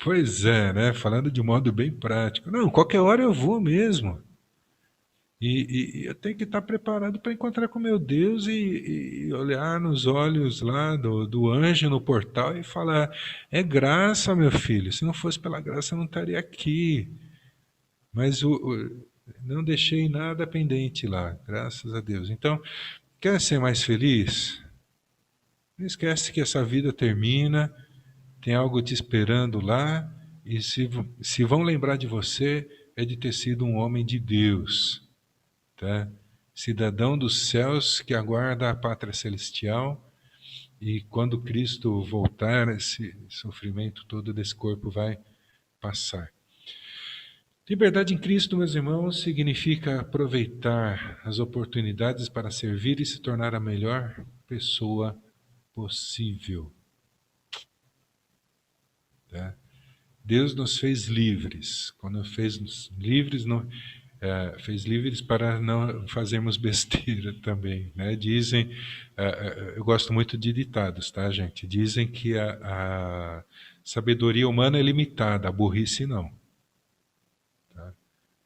Pois é, né? Falando de modo bem prático. Não, qualquer hora eu vou mesmo. E eu tenho que estar preparado para encontrar com meu Deus e olhar nos olhos lá do anjo no portal e falar: é graça, meu filho. Se não fosse pela graça, eu não estaria aqui. Mas não deixei nada pendente lá, graças a Deus. Então, quer ser mais feliz? Não esquece que essa vida termina, tem algo te esperando lá, e se vão lembrar de você, é de ter sido um homem de Deus, tá? Cidadão dos céus que aguarda a pátria celestial, e quando Cristo voltar, esse sofrimento todo desse corpo vai passar. Liberdade em Cristo, meus irmãos, significa aproveitar as oportunidades para servir e se tornar a melhor pessoa possível. Tá? Deus nos fez livres. Quando fez livres, fez livres para não fazermos besteira também. Né? Dizem, eu gosto muito de ditados, tá, gente? Dizem que a sabedoria humana é limitada, a burrice não. Tá?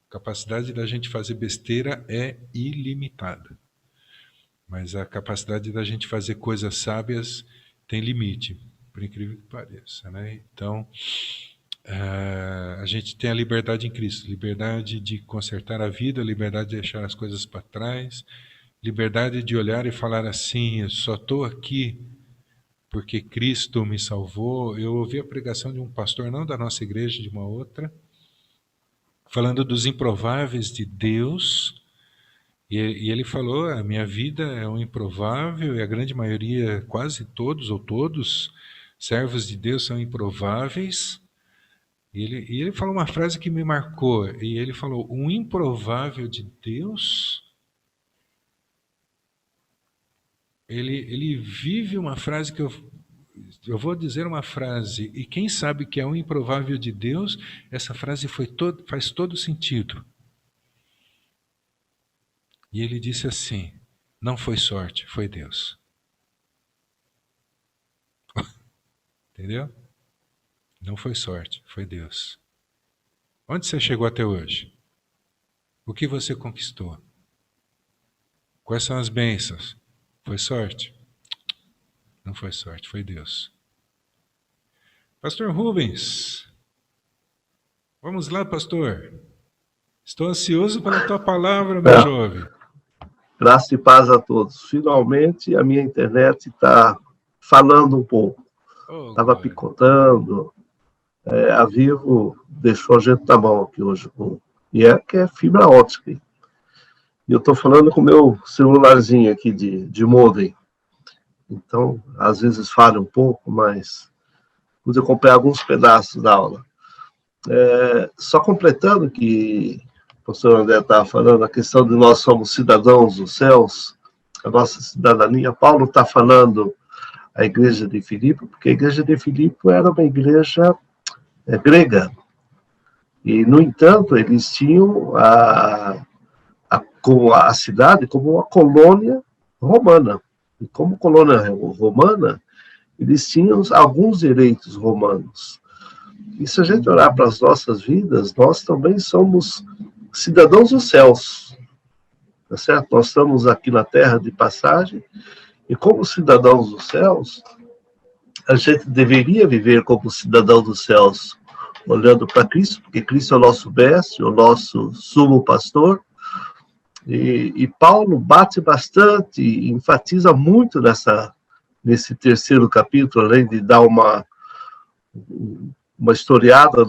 A capacidade da gente fazer besteira é ilimitada. Mas a capacidade da gente fazer coisas sábias tem limite, por incrível que pareça, né? Então, a gente tem a liberdade em Cristo, liberdade de consertar a vida, liberdade de deixar as coisas para trás, liberdade de olhar e falar assim: eu só estou aqui porque Cristo me salvou. Eu ouvi a pregação de um pastor, não da nossa igreja, de uma outra, falando dos improváveis de Deus. E ele falou: a minha vida é um improvável, e a grande maioria, quase todos ou todos, servos de Deus são improváveis. E ele falou uma frase que me marcou, e ele falou: um improvável de Deus, ele vive uma frase que eu vou dizer uma frase, e quem sabe que é um improvável de Deus, essa frase faz todo sentido. E ele disse assim: não foi sorte, foi Deus. Entendeu? Não foi sorte, foi Deus. Onde você chegou até hoje? O que você conquistou? Quais são as bênçãos? Foi sorte? Não foi sorte, foi Deus. Pastor Rubens, vamos lá, pastor. Estou ansioso pela tua palavra, meu jovem. Graça e paz a todos. Finalmente a minha internet está falando um pouco. Estava picotando. A Vivo deixou a gente na mão aqui hoje. E que é fibra ótica. E eu estou falando com o meu celularzinho aqui de modem. Então, às vezes falha um pouco, mas pude acompanhar alguns pedaços da aula. Só completando que o pastor André estava falando, a questão de nós somos cidadãos dos céus, a nossa cidadania. Paulo está falando a igreja de Filipe, porque a igreja de Filipe era uma igreja grega. E, no entanto, eles tinham a cidade como uma colônia romana. E como colônia romana, eles tinham alguns direitos romanos. E se a gente olhar para as nossas vidas, nós também somos cidadãos dos céus, tá certo? Nós estamos aqui na terra de passagem, e como cidadãos dos céus, a gente deveria viver como cidadão dos céus, olhando para Cristo, porque Cristo é o nosso mestre, o nosso sumo pastor, e Paulo bate bastante, enfatiza muito nesse terceiro capítulo, além de dar uma historiada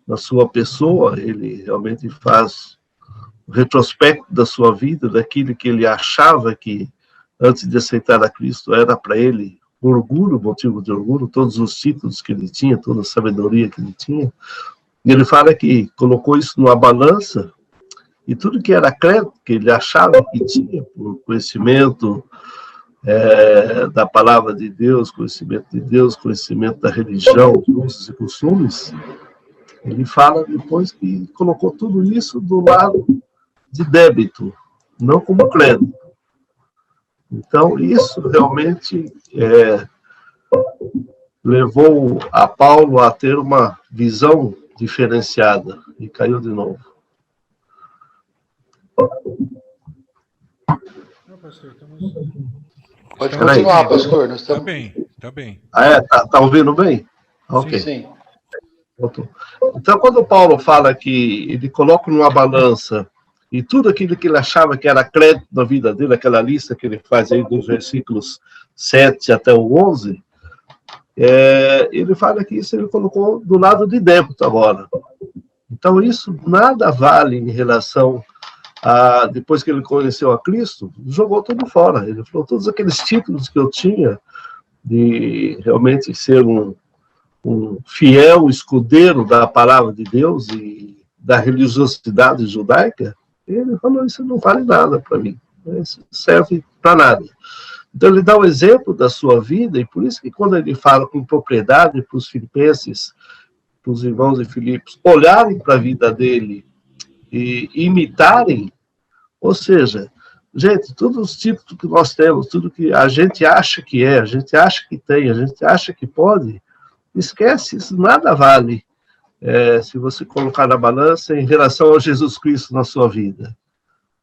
na sua pessoa, ele realmente faz o retrospecto da sua vida, daquilo que ele achava que, antes de aceitar a Cristo, era para ele orgulho, motivo de orgulho, todos os títulos que ele tinha, toda a sabedoria que ele tinha. E ele fala que colocou isso numa balança, e tudo que era crédito, que ele achava que tinha, por conhecimento da palavra de Deus, conhecimento da religião, usos e costumes, ele fala depois que colocou tudo isso do lado de débito, não como crédito. Então, isso realmente levou a Paulo a ter uma visão diferenciada, e caiu de novo. Pode continuar, pastor. Nós estamos... Tá bem. Tá ouvindo bem? Ok. Sim. Então, quando Paulo fala que ele coloca numa balança e tudo aquilo que ele achava que era crédito na vida dele, aquela lista que ele faz aí dos versículos 7 até o 11, ele fala que isso ele colocou do lado de débito agora. Então, isso nada vale em relação a, depois que ele conheceu a Cristo, jogou tudo fora. Ele falou, todos aqueles títulos que eu tinha de realmente ser um fiel escudeiro da palavra de Deus e da religiosidade judaica, ele falou, isso não vale nada para mim, isso serve para nada. Então ele dá o exemplo da sua vida, e por isso que quando ele fala com propriedade para os filipenses, para os irmãos de Filipos, olharem para a vida dele e imitarem, ou seja, gente, todos os títulos que nós temos, tudo que a gente acha que a gente acha que tem, a gente acha que pode, esquece, isso nada vale se você colocar na balança em relação a Jesus Cristo na sua vida.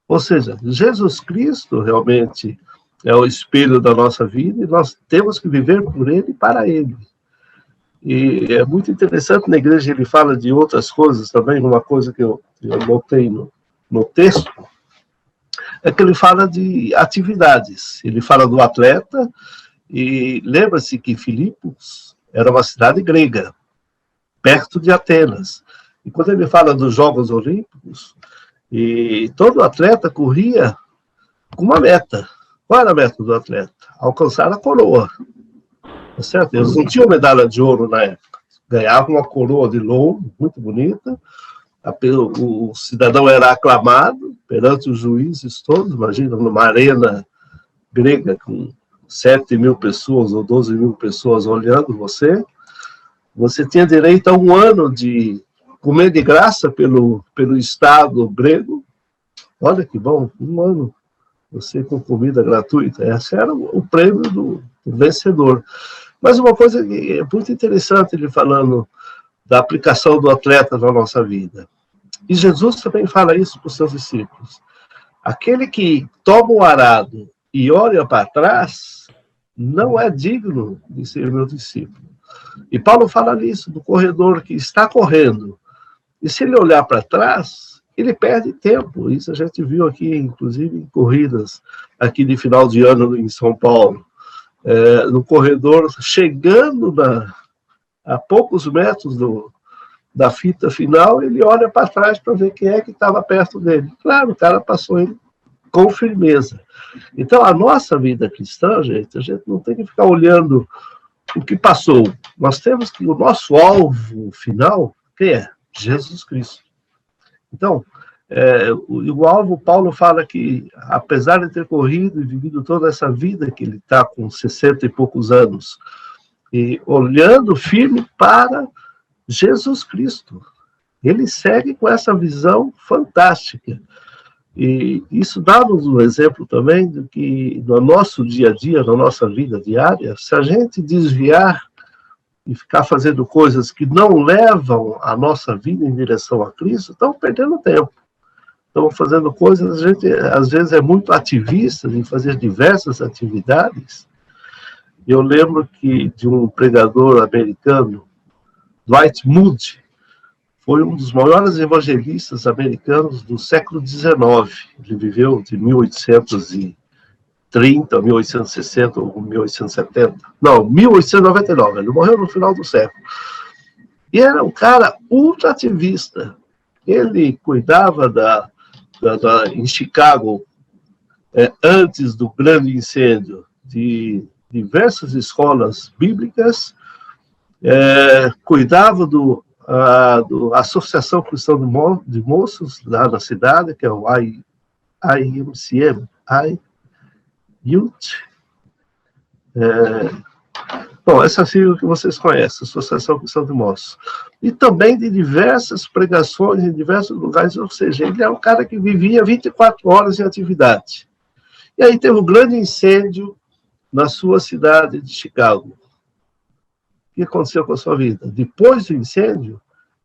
Ou seja, Jesus Cristo realmente é o espelho da nossa vida, e nós temos que viver por ele e para ele. E é muito interessante, na igreja ele fala de outras coisas também, uma coisa que eu notei no texto, é que ele fala de atividades. Ele fala do atleta, e lembra-se que Filipos era uma cidade grega, perto de Atenas. E quando ele fala dos Jogos Olímpicos, e todo atleta corria com uma meta. Qual era a meta do atleta? Alcançar a coroa. Tá certo? Eles não tinham medalha de ouro na época. Ganhavam uma coroa de louro, muito bonita. O cidadão era aclamado perante os juízes todos. Imagina, numa arena grega com 7.000 pessoas ou 12.000 pessoas olhando você. Você tinha direito a 1 ano de comer de graça pelo Estado grego. Olha que bom, 1 ano. Você com comida gratuita. Esse era o prêmio do vencedor. Mas uma coisa que é muito interessante ele falando da aplicação do atleta na nossa vida. E Jesus também fala isso para os seus discípulos. Aquele que toma o arado e olha para trás, não é digno de ser meu discípulo. E Paulo fala nisso, do corredor que está correndo. E se ele olhar para trás, ele perde tempo. Isso a gente viu aqui, inclusive, em corridas aqui de final de ano em São Paulo. No corredor, chegando a poucos metros da fita final, ele olha para trás para ver quem é que estava perto dele. Claro, o cara passou ele com firmeza. Então, a nossa vida cristã, gente, a gente não tem que ficar olhando o que passou. Nós temos que, o nosso alvo final, quem é? Jesus Cristo. Então, o alvo, Paulo fala que, apesar de ter corrido e vivido toda essa vida, que ele está com 60 e poucos anos, e olhando firme para Jesus Cristo, ele segue com essa visão fantástica. E isso dá-nos um exemplo também de que no nosso dia a dia, na nossa vida diária, se a gente desviar e ficar fazendo coisas que não levam a nossa vida em direção a Cristo, estamos perdendo tempo. Estamos fazendo coisas, a gente às vezes é muito ativista em fazer diversas atividades. Eu lembro que de um pregador americano, Dwight Moody, foi um dos maiores evangelistas americanos do século XIX. Ele viveu de 1830, 1860 ou 1870. Não, 1899. Ele morreu no final do século. E era um cara ultra ativista. Ele cuidava em Chicago, antes do grande incêndio, de diversas escolas bíblicas, cuidava da Associação Cristã de Moços, lá na cidade, que é o IMCM, Youth. Bom, essa sigla que vocês conhecem, Associação Cristã de Moços. E também de diversas pregações em diversos lugares, ou seja, ele é um cara que vivia 24 horas em atividade. E aí teve um grande incêndio na sua cidade de Chicago. O que aconteceu com a sua vida? Depois do incêndio,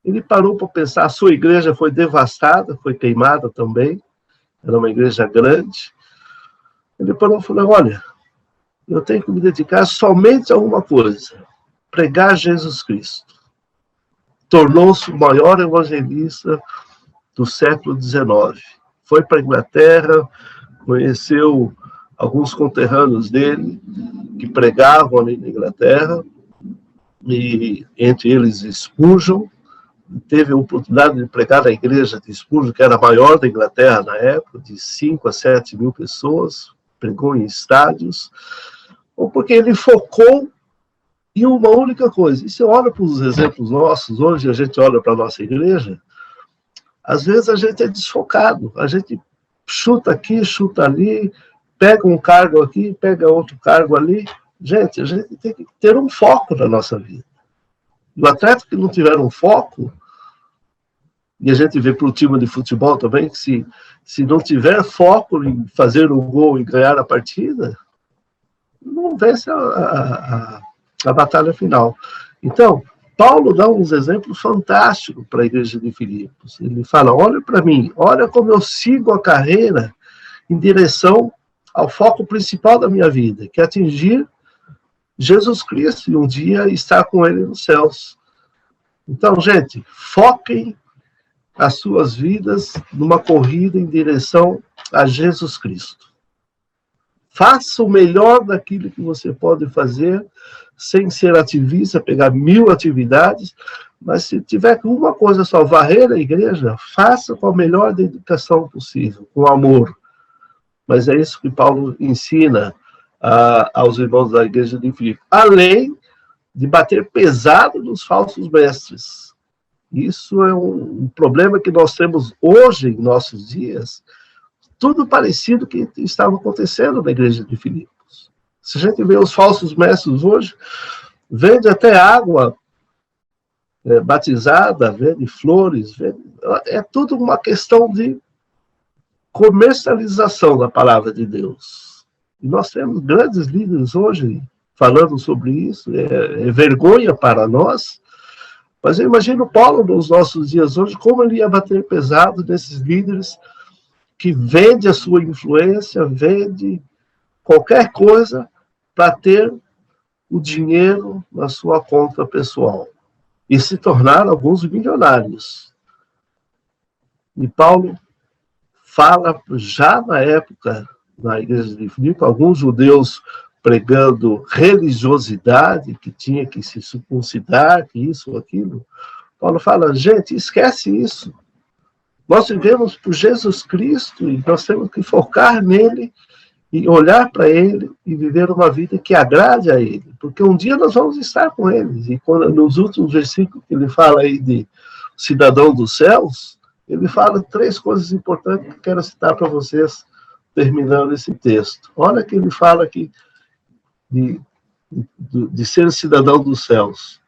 ele parou para pensar, a sua igreja foi devastada, foi queimada também, era uma igreja grande. Ele parou e falou, olha, eu tenho que me dedicar somente a uma coisa, pregar Jesus Cristo. Tornou-se o maior evangelista do século XIX. Foi para a Inglaterra, conheceu alguns conterrâneos dele, que pregavam ali na Inglaterra, e entre eles Spurgeon. Teve a oportunidade de pregar na igreja de Spurgeon, que era a maior da Inglaterra na época, de 5 a 7 mil pessoas, pregou em estádios, ou porque ele focou em uma única coisa. E se olha para os exemplos nossos, hoje a gente olha para a nossa igreja, às vezes a gente é desfocado, a gente chuta aqui, chuta ali, pega um cargo aqui, pega outro cargo ali. Gente, a gente tem que ter um foco na nossa vida. E o atleta que não tiver um foco, e a gente vê para o time de futebol também, que se não tiver foco em fazer um gol e ganhar a partida, não vence a batalha final. Então, Paulo dá uns exemplos fantásticos para a igreja de Filipos. Ele fala, olha para mim, olha como eu sigo a carreira em direção ao foco principal da minha vida, que é atingir Jesus Cristo e um dia estar com ele nos céus. Então, gente, foquem as suas vidas numa corrida em direção a Jesus Cristo. Faça o melhor daquilo que você pode fazer, sem ser ativista, pegar 1000 atividades, mas se tiver uma coisa só, varrer a igreja, faça com a melhor dedicação possível, com amor. Mas é isso que Paulo ensina aos irmãos da igreja de Filipe, além de bater pesado nos falsos mestres. Isso é um problema que nós temos hoje, em nossos dias, tudo parecido com o que estava acontecendo na igreja de Filipos. Se a gente vê os falsos mestres hoje, vende até água batizada, vende flores, é tudo uma questão de comercialização da palavra de Deus. E nós temos grandes líderes hoje falando sobre isso, é vergonha para nós, mas eu imagino Paulo nos nossos dias hoje, como ele ia bater pesado nesses líderes que vende a sua influência, vende qualquer coisa para ter o dinheiro na sua conta pessoal e se tornar alguns milionários. E Paulo fala, já na época, na igreja de Filipe, alguns judeus pregando religiosidade, que tinha que se circuncidar, que isso ou aquilo. Paulo fala, gente, esquece isso. Nós vivemos por Jesus Cristo e nós temos que focar nele e olhar para ele e viver uma vida que agrade a ele, porque um dia nós vamos estar com ele. E quando, nos últimos versículos que ele fala aí de cidadão dos céus, ele fala 3 coisas importantes que eu quero citar para vocês, terminando esse texto. Olha que ele fala aqui de ser cidadão dos céus.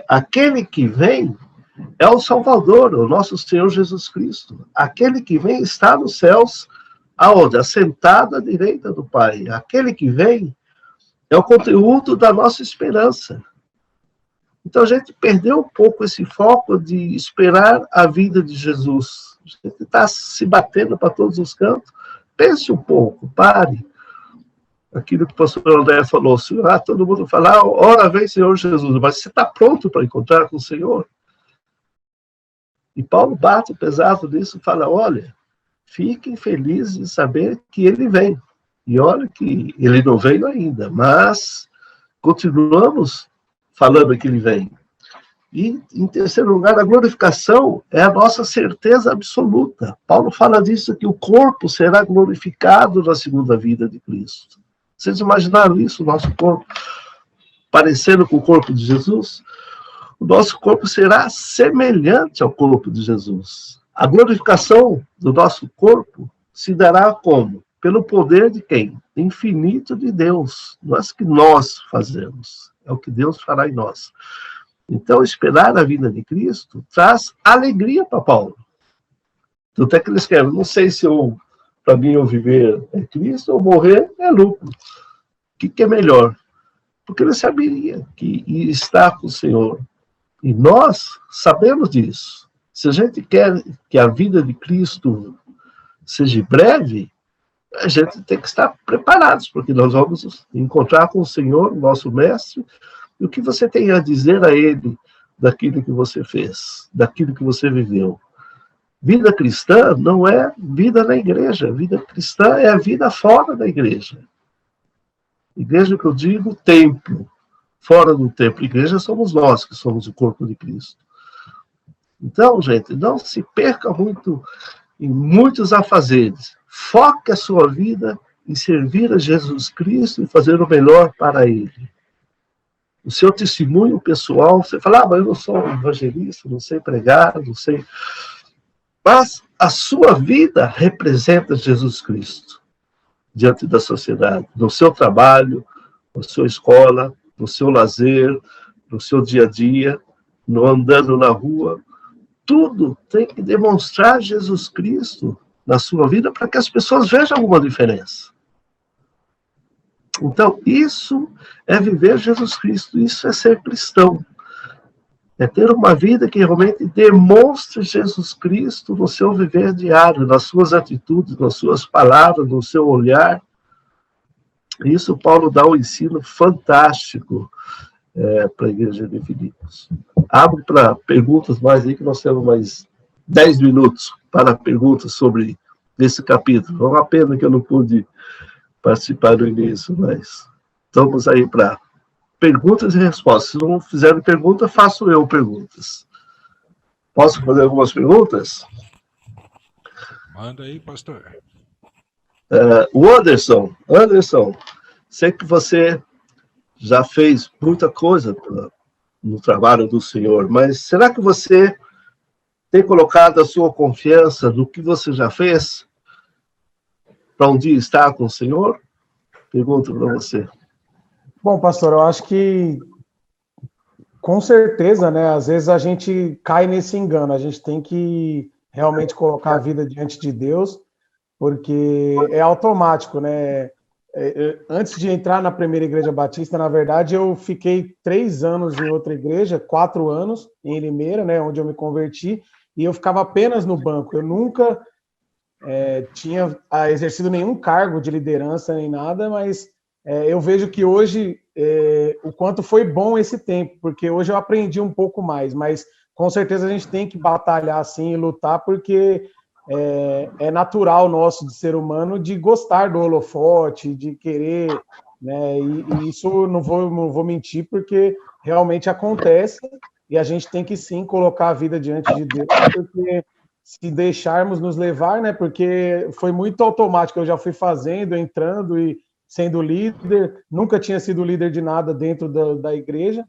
Aquele que vem é o Salvador, o nosso Senhor Jesus Cristo. Aquele que vem está nos céus, aonde? Assentado à direita do Pai. Aquele que vem é o conteúdo da nossa esperança. Então a gente perdeu um pouco esse foco de esperar a vida de Jesus. A gente está se batendo para todos os cantos. Pense um pouco, pare. Aquilo que o pastor André falou, todo mundo fala, ora vem Senhor Jesus, mas você está pronto para encontrar com o Senhor? E Paulo bate pesado nisso e fala, olha, fiquem felizes em saber que ele vem. E olha que ele não veio ainda, mas continuamos falando que ele vem. E, em terceiro lugar, a glorificação é a nossa certeza absoluta. Paulo fala disso, que o corpo será glorificado na segunda vida de Cristo. Vocês imaginaram isso, o nosso corpo parecendo com o corpo de Jesus? O nosso corpo será semelhante ao corpo de Jesus. A glorificação do nosso corpo se dará como? Pelo poder de quem? Infinito de Deus. Não é o que nós fazemos, é o que Deus fará em nós. Então, esperar a vinda de Cristo traz alegria para Paulo. Tanto é que ele escreve, não sei se para mim eu viver é Cristo ou morrer é lucro. O que é melhor? Porque ele saberia que ia estar com o Senhor. E nós sabemos disso. Se a gente quer que a vida de Cristo seja breve, a gente tem que estar preparados, porque nós vamos encontrar com o Senhor, nosso Mestre, e o que você tem a dizer a Ele daquilo que você fez, daquilo que você viveu. Vida cristã não é vida na igreja. Vida cristã é a vida fora da igreja. Igreja que eu digo, templo. Fora do templo. Igreja somos nós, que somos o corpo de Cristo. Então, gente, não se perca muito em muitos afazeres. Foque a sua vida em servir a Jesus Cristo e fazer o melhor para Ele. O seu testemunho pessoal, você fala, mas eu não sou um evangelista, não sei pregar, não sei... Mas a sua vida representa Jesus Cristo diante da sociedade, no seu trabalho, na sua escola, no seu lazer, no seu dia a dia, no andando na rua. Tudo tem que demonstrar Jesus Cristo na sua vida para que as pessoas vejam alguma diferença. Então, isso é viver Jesus Cristo, isso é ser cristão. É ter uma vida que realmente demonstre Jesus Cristo no seu viver diário, nas suas atitudes, nas suas palavras, no seu olhar. Isso Paulo dá um ensino fantástico para a igreja de Filipos. Abro para perguntas mais aí, que nós temos mais 10 minutos para perguntas sobre esse capítulo. É uma pena que eu não pude participar do início, mas estamos aí para perguntas e respostas. Se não fizerem pergunta, faço eu perguntas. Posso fazer algumas perguntas? Manda aí, pastor. O Anderson, sei que você já fez muita coisa no trabalho do Senhor, mas será que você tem colocado a sua confiança no que você já fez para um dia estar com o Senhor? Pergunto para você. Bom, pastor, eu acho que com certeza, né? Às vezes a gente cai nesse engano, a gente tem que realmente colocar a vida diante de Deus, porque é automático, né? Antes de entrar na primeira igreja batista, na verdade, eu fiquei 3 anos em outra igreja, 4 anos em Limeira, né? Onde eu me converti, e eu ficava apenas no banco. Eu nunca tinha exercido nenhum cargo de liderança nem nada, mas eu vejo que hoje o quanto foi bom esse tempo, porque hoje eu aprendi um pouco mais, mas com certeza a gente tem que batalhar assim e lutar, porque é natural nosso de ser humano de gostar do holofote, de querer, né? E isso não vou mentir, porque realmente acontece, e a gente tem que sim colocar a vida diante de Deus, porque se deixarmos nos levar, né? Porque foi muito automático, eu já fui fazendo, entrando e sendo líder, nunca tinha sido líder de nada dentro da igreja,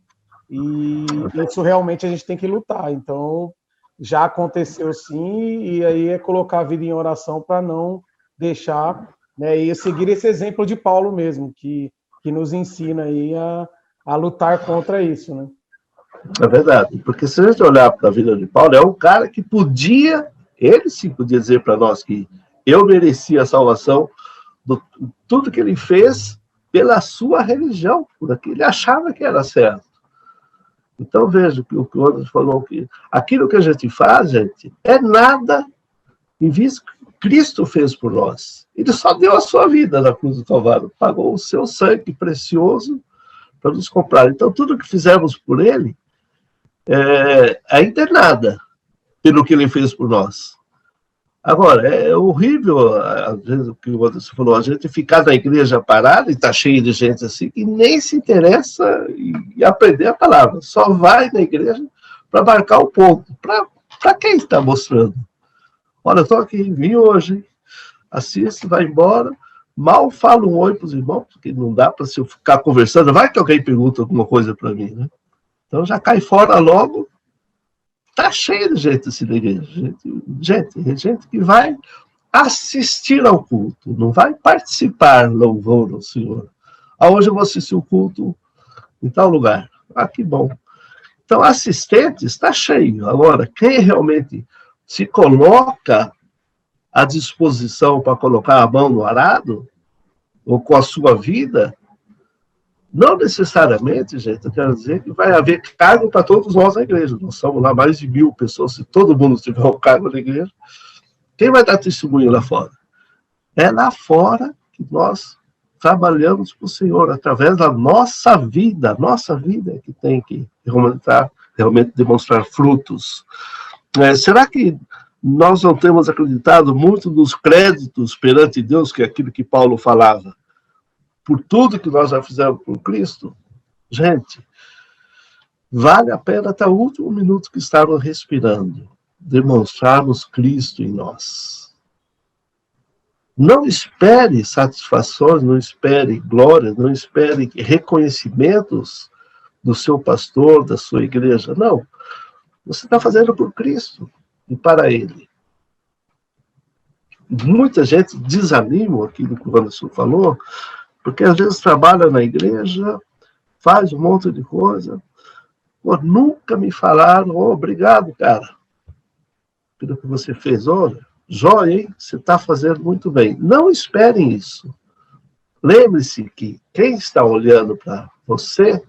e isso realmente a gente tem que lutar. Então, já aconteceu sim, e aí é colocar a vida em oração para não deixar, né, e seguir esse exemplo de Paulo mesmo, que nos ensina aí a lutar contra isso, né? É verdade, porque se a gente olhar para a vida de Paulo, é um cara que ele sim podia dizer para nós que eu merecia a salvação, tudo que ele fez pela sua religião, porque ele achava que era certo. Então, veja o que o Anderson falou, que aquilo que a gente faz, gente, é nada em vista que Cristo fez por nós. Ele só deu a sua vida na cruz do Calvário, pagou o seu sangue precioso para nos comprar. Então, tudo que fizemos por ele ainda é nada pelo que ele fez por nós. Agora, é horrível, às vezes, o que o Anderson falou, a gente ficar na igreja parada e está cheio de gente assim, que nem se interessa em aprender a palavra. Só vai na igreja para marcar o ponto. Para quem está mostrando? Olha, eu estou aqui, vim hoje, assiste, vai embora, mal falo um oi para os irmãos, porque não dá para se eu ficar conversando, vai que alguém pergunta alguma coisa para mim, né? Então já cai fora logo. Tá cheio de gente assim na igreja. Gente que vai assistir ao culto, não vai participar, louvor ao Senhor. Hoje eu vou assistir o culto em tal lugar. Que bom. Então, assistentes está cheio. Agora, quem realmente se coloca à disposição para colocar a mão no arado, ou com a sua vida, não necessariamente, gente, eu quero dizer que vai haver cargo para todos nós na igreja. Nós somos lá mais de 1.000 pessoas, se todo mundo tiver um cargo na igreja. Quem vai dar testemunho lá fora? É lá fora que nós trabalhamos para o Senhor, através da nossa vida é que tem que realmente demonstrar frutos. Será que nós não temos acreditado muito nos créditos perante Deus, que é aquilo que Paulo falava? Por tudo que nós já fizemos por Cristo? Gente, vale a pena até o último minuto que estamos respirando, demonstrarmos Cristo em nós. Não espere satisfações, não espere glórias, não espere reconhecimentos do seu pastor, da sua igreja. Não. Você está fazendo por Cristo e para Ele. Muita gente desanima aquilo que o Anderson falou, porque às vezes trabalha na igreja, faz um monte de coisa. Pô, nunca me falaram, obrigado, cara, pelo que você fez. Olha, joia, hein? Você está fazendo muito bem. Não esperem isso. Lembre-se que quem está olhando para você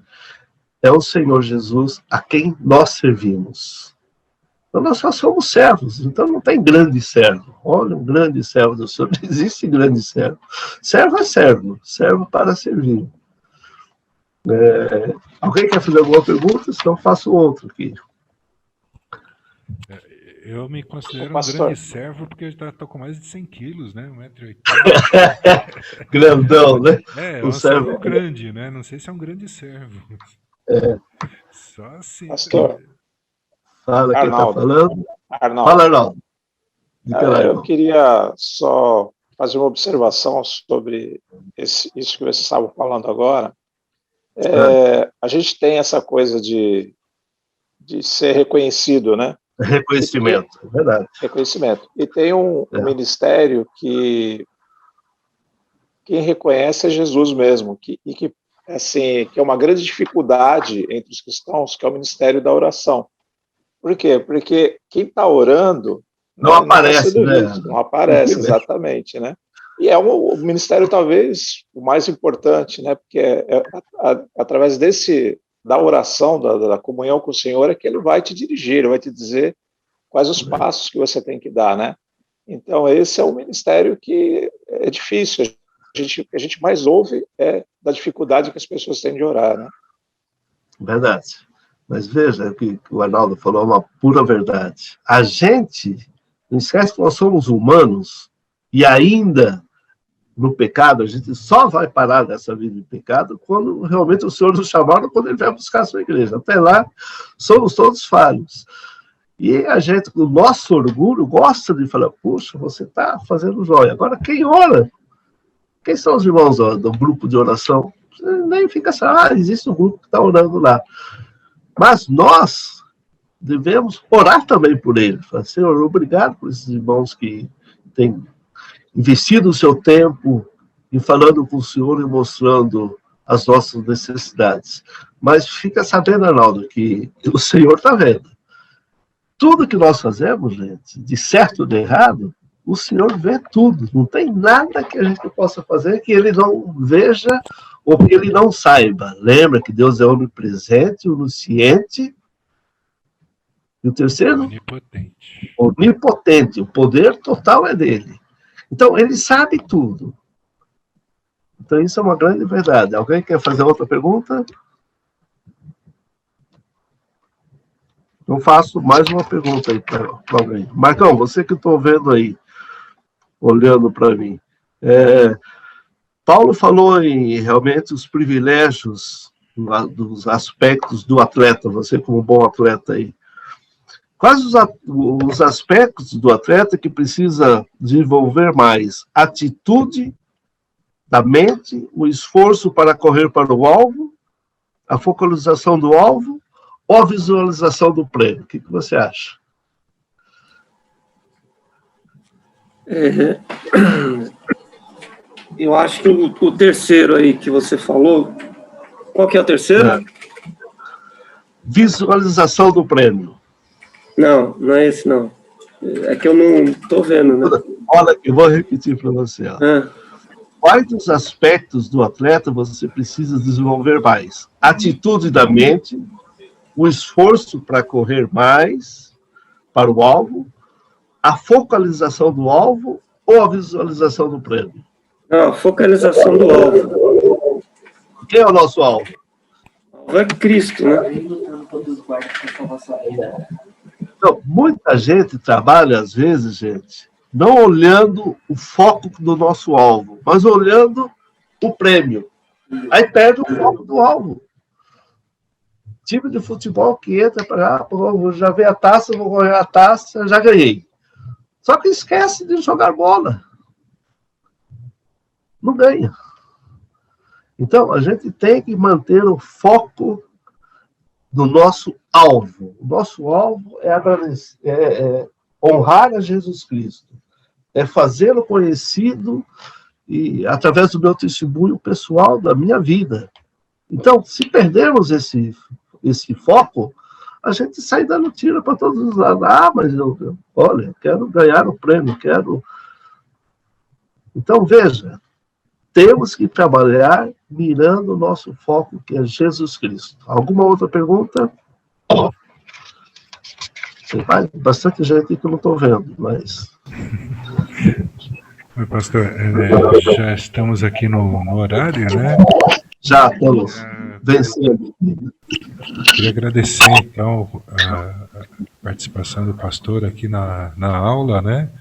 é o Senhor Jesus, a quem nós servimos. Então, nós só somos servos, então não tem grande servo. Olha, um grande servo do Senhor, não existe grande servo. Servo é servo, servo para servir. Alguém quer fazer alguma pergunta? Senão faço outro aqui. Eu me considero um grande servo porque eu estou com mais de 100 quilos, né? 1,80 m. Grandão, né? É um servo grande, né? Não sei se é um grande servo. Só assim. Pastor. Fala quem está falando. Arnaldo. Fala, Arnaldo. Eu queria só fazer uma observação sobre isso que vocês estavam falando agora. A gente tem essa coisa de ser reconhecido, né? Reconhecimento, é verdade. Reconhecimento. E tem um ministério que quem reconhece é Jesus mesmo, que é uma grande dificuldade entre os cristãos, que é o ministério da oração. Por quê? Porque quem está orando não aparece, né? Não aparece, exatamente, né? E é o ministério talvez o mais importante, né? Porque através da oração, da comunhão com o Senhor, é que Ele vai te dirigir, Ele vai te dizer quais os passos que você tem que dar, né? Então, esse é um ministério que é difícil. O que a gente mais ouve é da dificuldade que as pessoas têm de orar, né? Verdade. Mas veja, o que o Arnaldo falou é uma pura verdade. A gente, não esquece que nós somos humanos, e ainda no pecado, a gente só vai parar dessa vida de pecado quando realmente o Senhor nos chamar, quando Ele vai buscar a sua igreja. Até lá, somos todos falhos. E a gente, o nosso orgulho, gosta de falar, puxa, você está fazendo jóia. Agora, quem ora? Quem são os irmãos do grupo de oração? Nem fica assim, existe um grupo que está orando lá. Mas nós devemos orar também por eles. Falar, Senhor, obrigado por esses irmãos que têm investido o seu tempo em falando com o Senhor e mostrando as nossas necessidades. Mas fica sabendo, Arnaldo, que o Senhor está vendo. Tudo que nós fazemos, gente, de certo ou de errado, o Senhor vê tudo. Não tem nada que a gente possa fazer que Ele não veja ou que Ele não saiba. Lembra que Deus é onipresente, onisciente. E o terceiro? Onipotente. Onipotente. O poder total é dele. Então, Ele sabe tudo. Então, isso é uma grande verdade. Alguém quer fazer outra pergunta? Eu faço mais uma pergunta aí para alguém. Marcão, você que estou vendo aí, olhando para mim. Paulo falou em realmente os privilégios dos aspectos do atleta, você como bom atleta aí. Quais os aspectos do atleta que precisa desenvolver mais? Atitude da mente, o esforço para correr para o alvo, a focalização do alvo ou a visualização do prêmio? O que você acha? Eu acho que o terceiro aí que você falou, qual que é o terceiro? Visualização do prêmio. Não, não é esse não. É que eu não estou vendo, né? Olha aqui, eu vou repetir para você. Quais dos aspectos do atleta você precisa desenvolver mais? Atitude da mente, o esforço para correr mais para o alvo, a focalização do alvo ou a visualização do prêmio? Não, a focalização do alvo. Quem é o nosso alvo? O alvo é Cristo, né? Então, muita gente trabalha, às vezes, gente, não olhando o foco do nosso alvo, mas olhando o prêmio. Aí perde o foco do alvo. Time de futebol que entra para já veio a taça, vou correr a taça, já ganhei. Só que esquece de jogar bola. Não ganha. Então, a gente tem que manter o foco no nosso alvo. O nosso alvo é honrar a Jesus Cristo, é fazê-lo conhecido e através do meu testemunho pessoal da minha vida. Então, se perdermos esse foco, a gente sai dando tiro para todos os lados. Mas olha, quero ganhar o prêmio, quero... Então, veja, temos que trabalhar mirando o nosso foco, que é Jesus Cristo. Alguma outra pergunta? Tem bastante gente que eu não estou vendo, mas... Pastor, já estamos aqui no horário, né? Já estamos vencendo. Queria agradecer, então, a participação do pastor aqui na aula, né?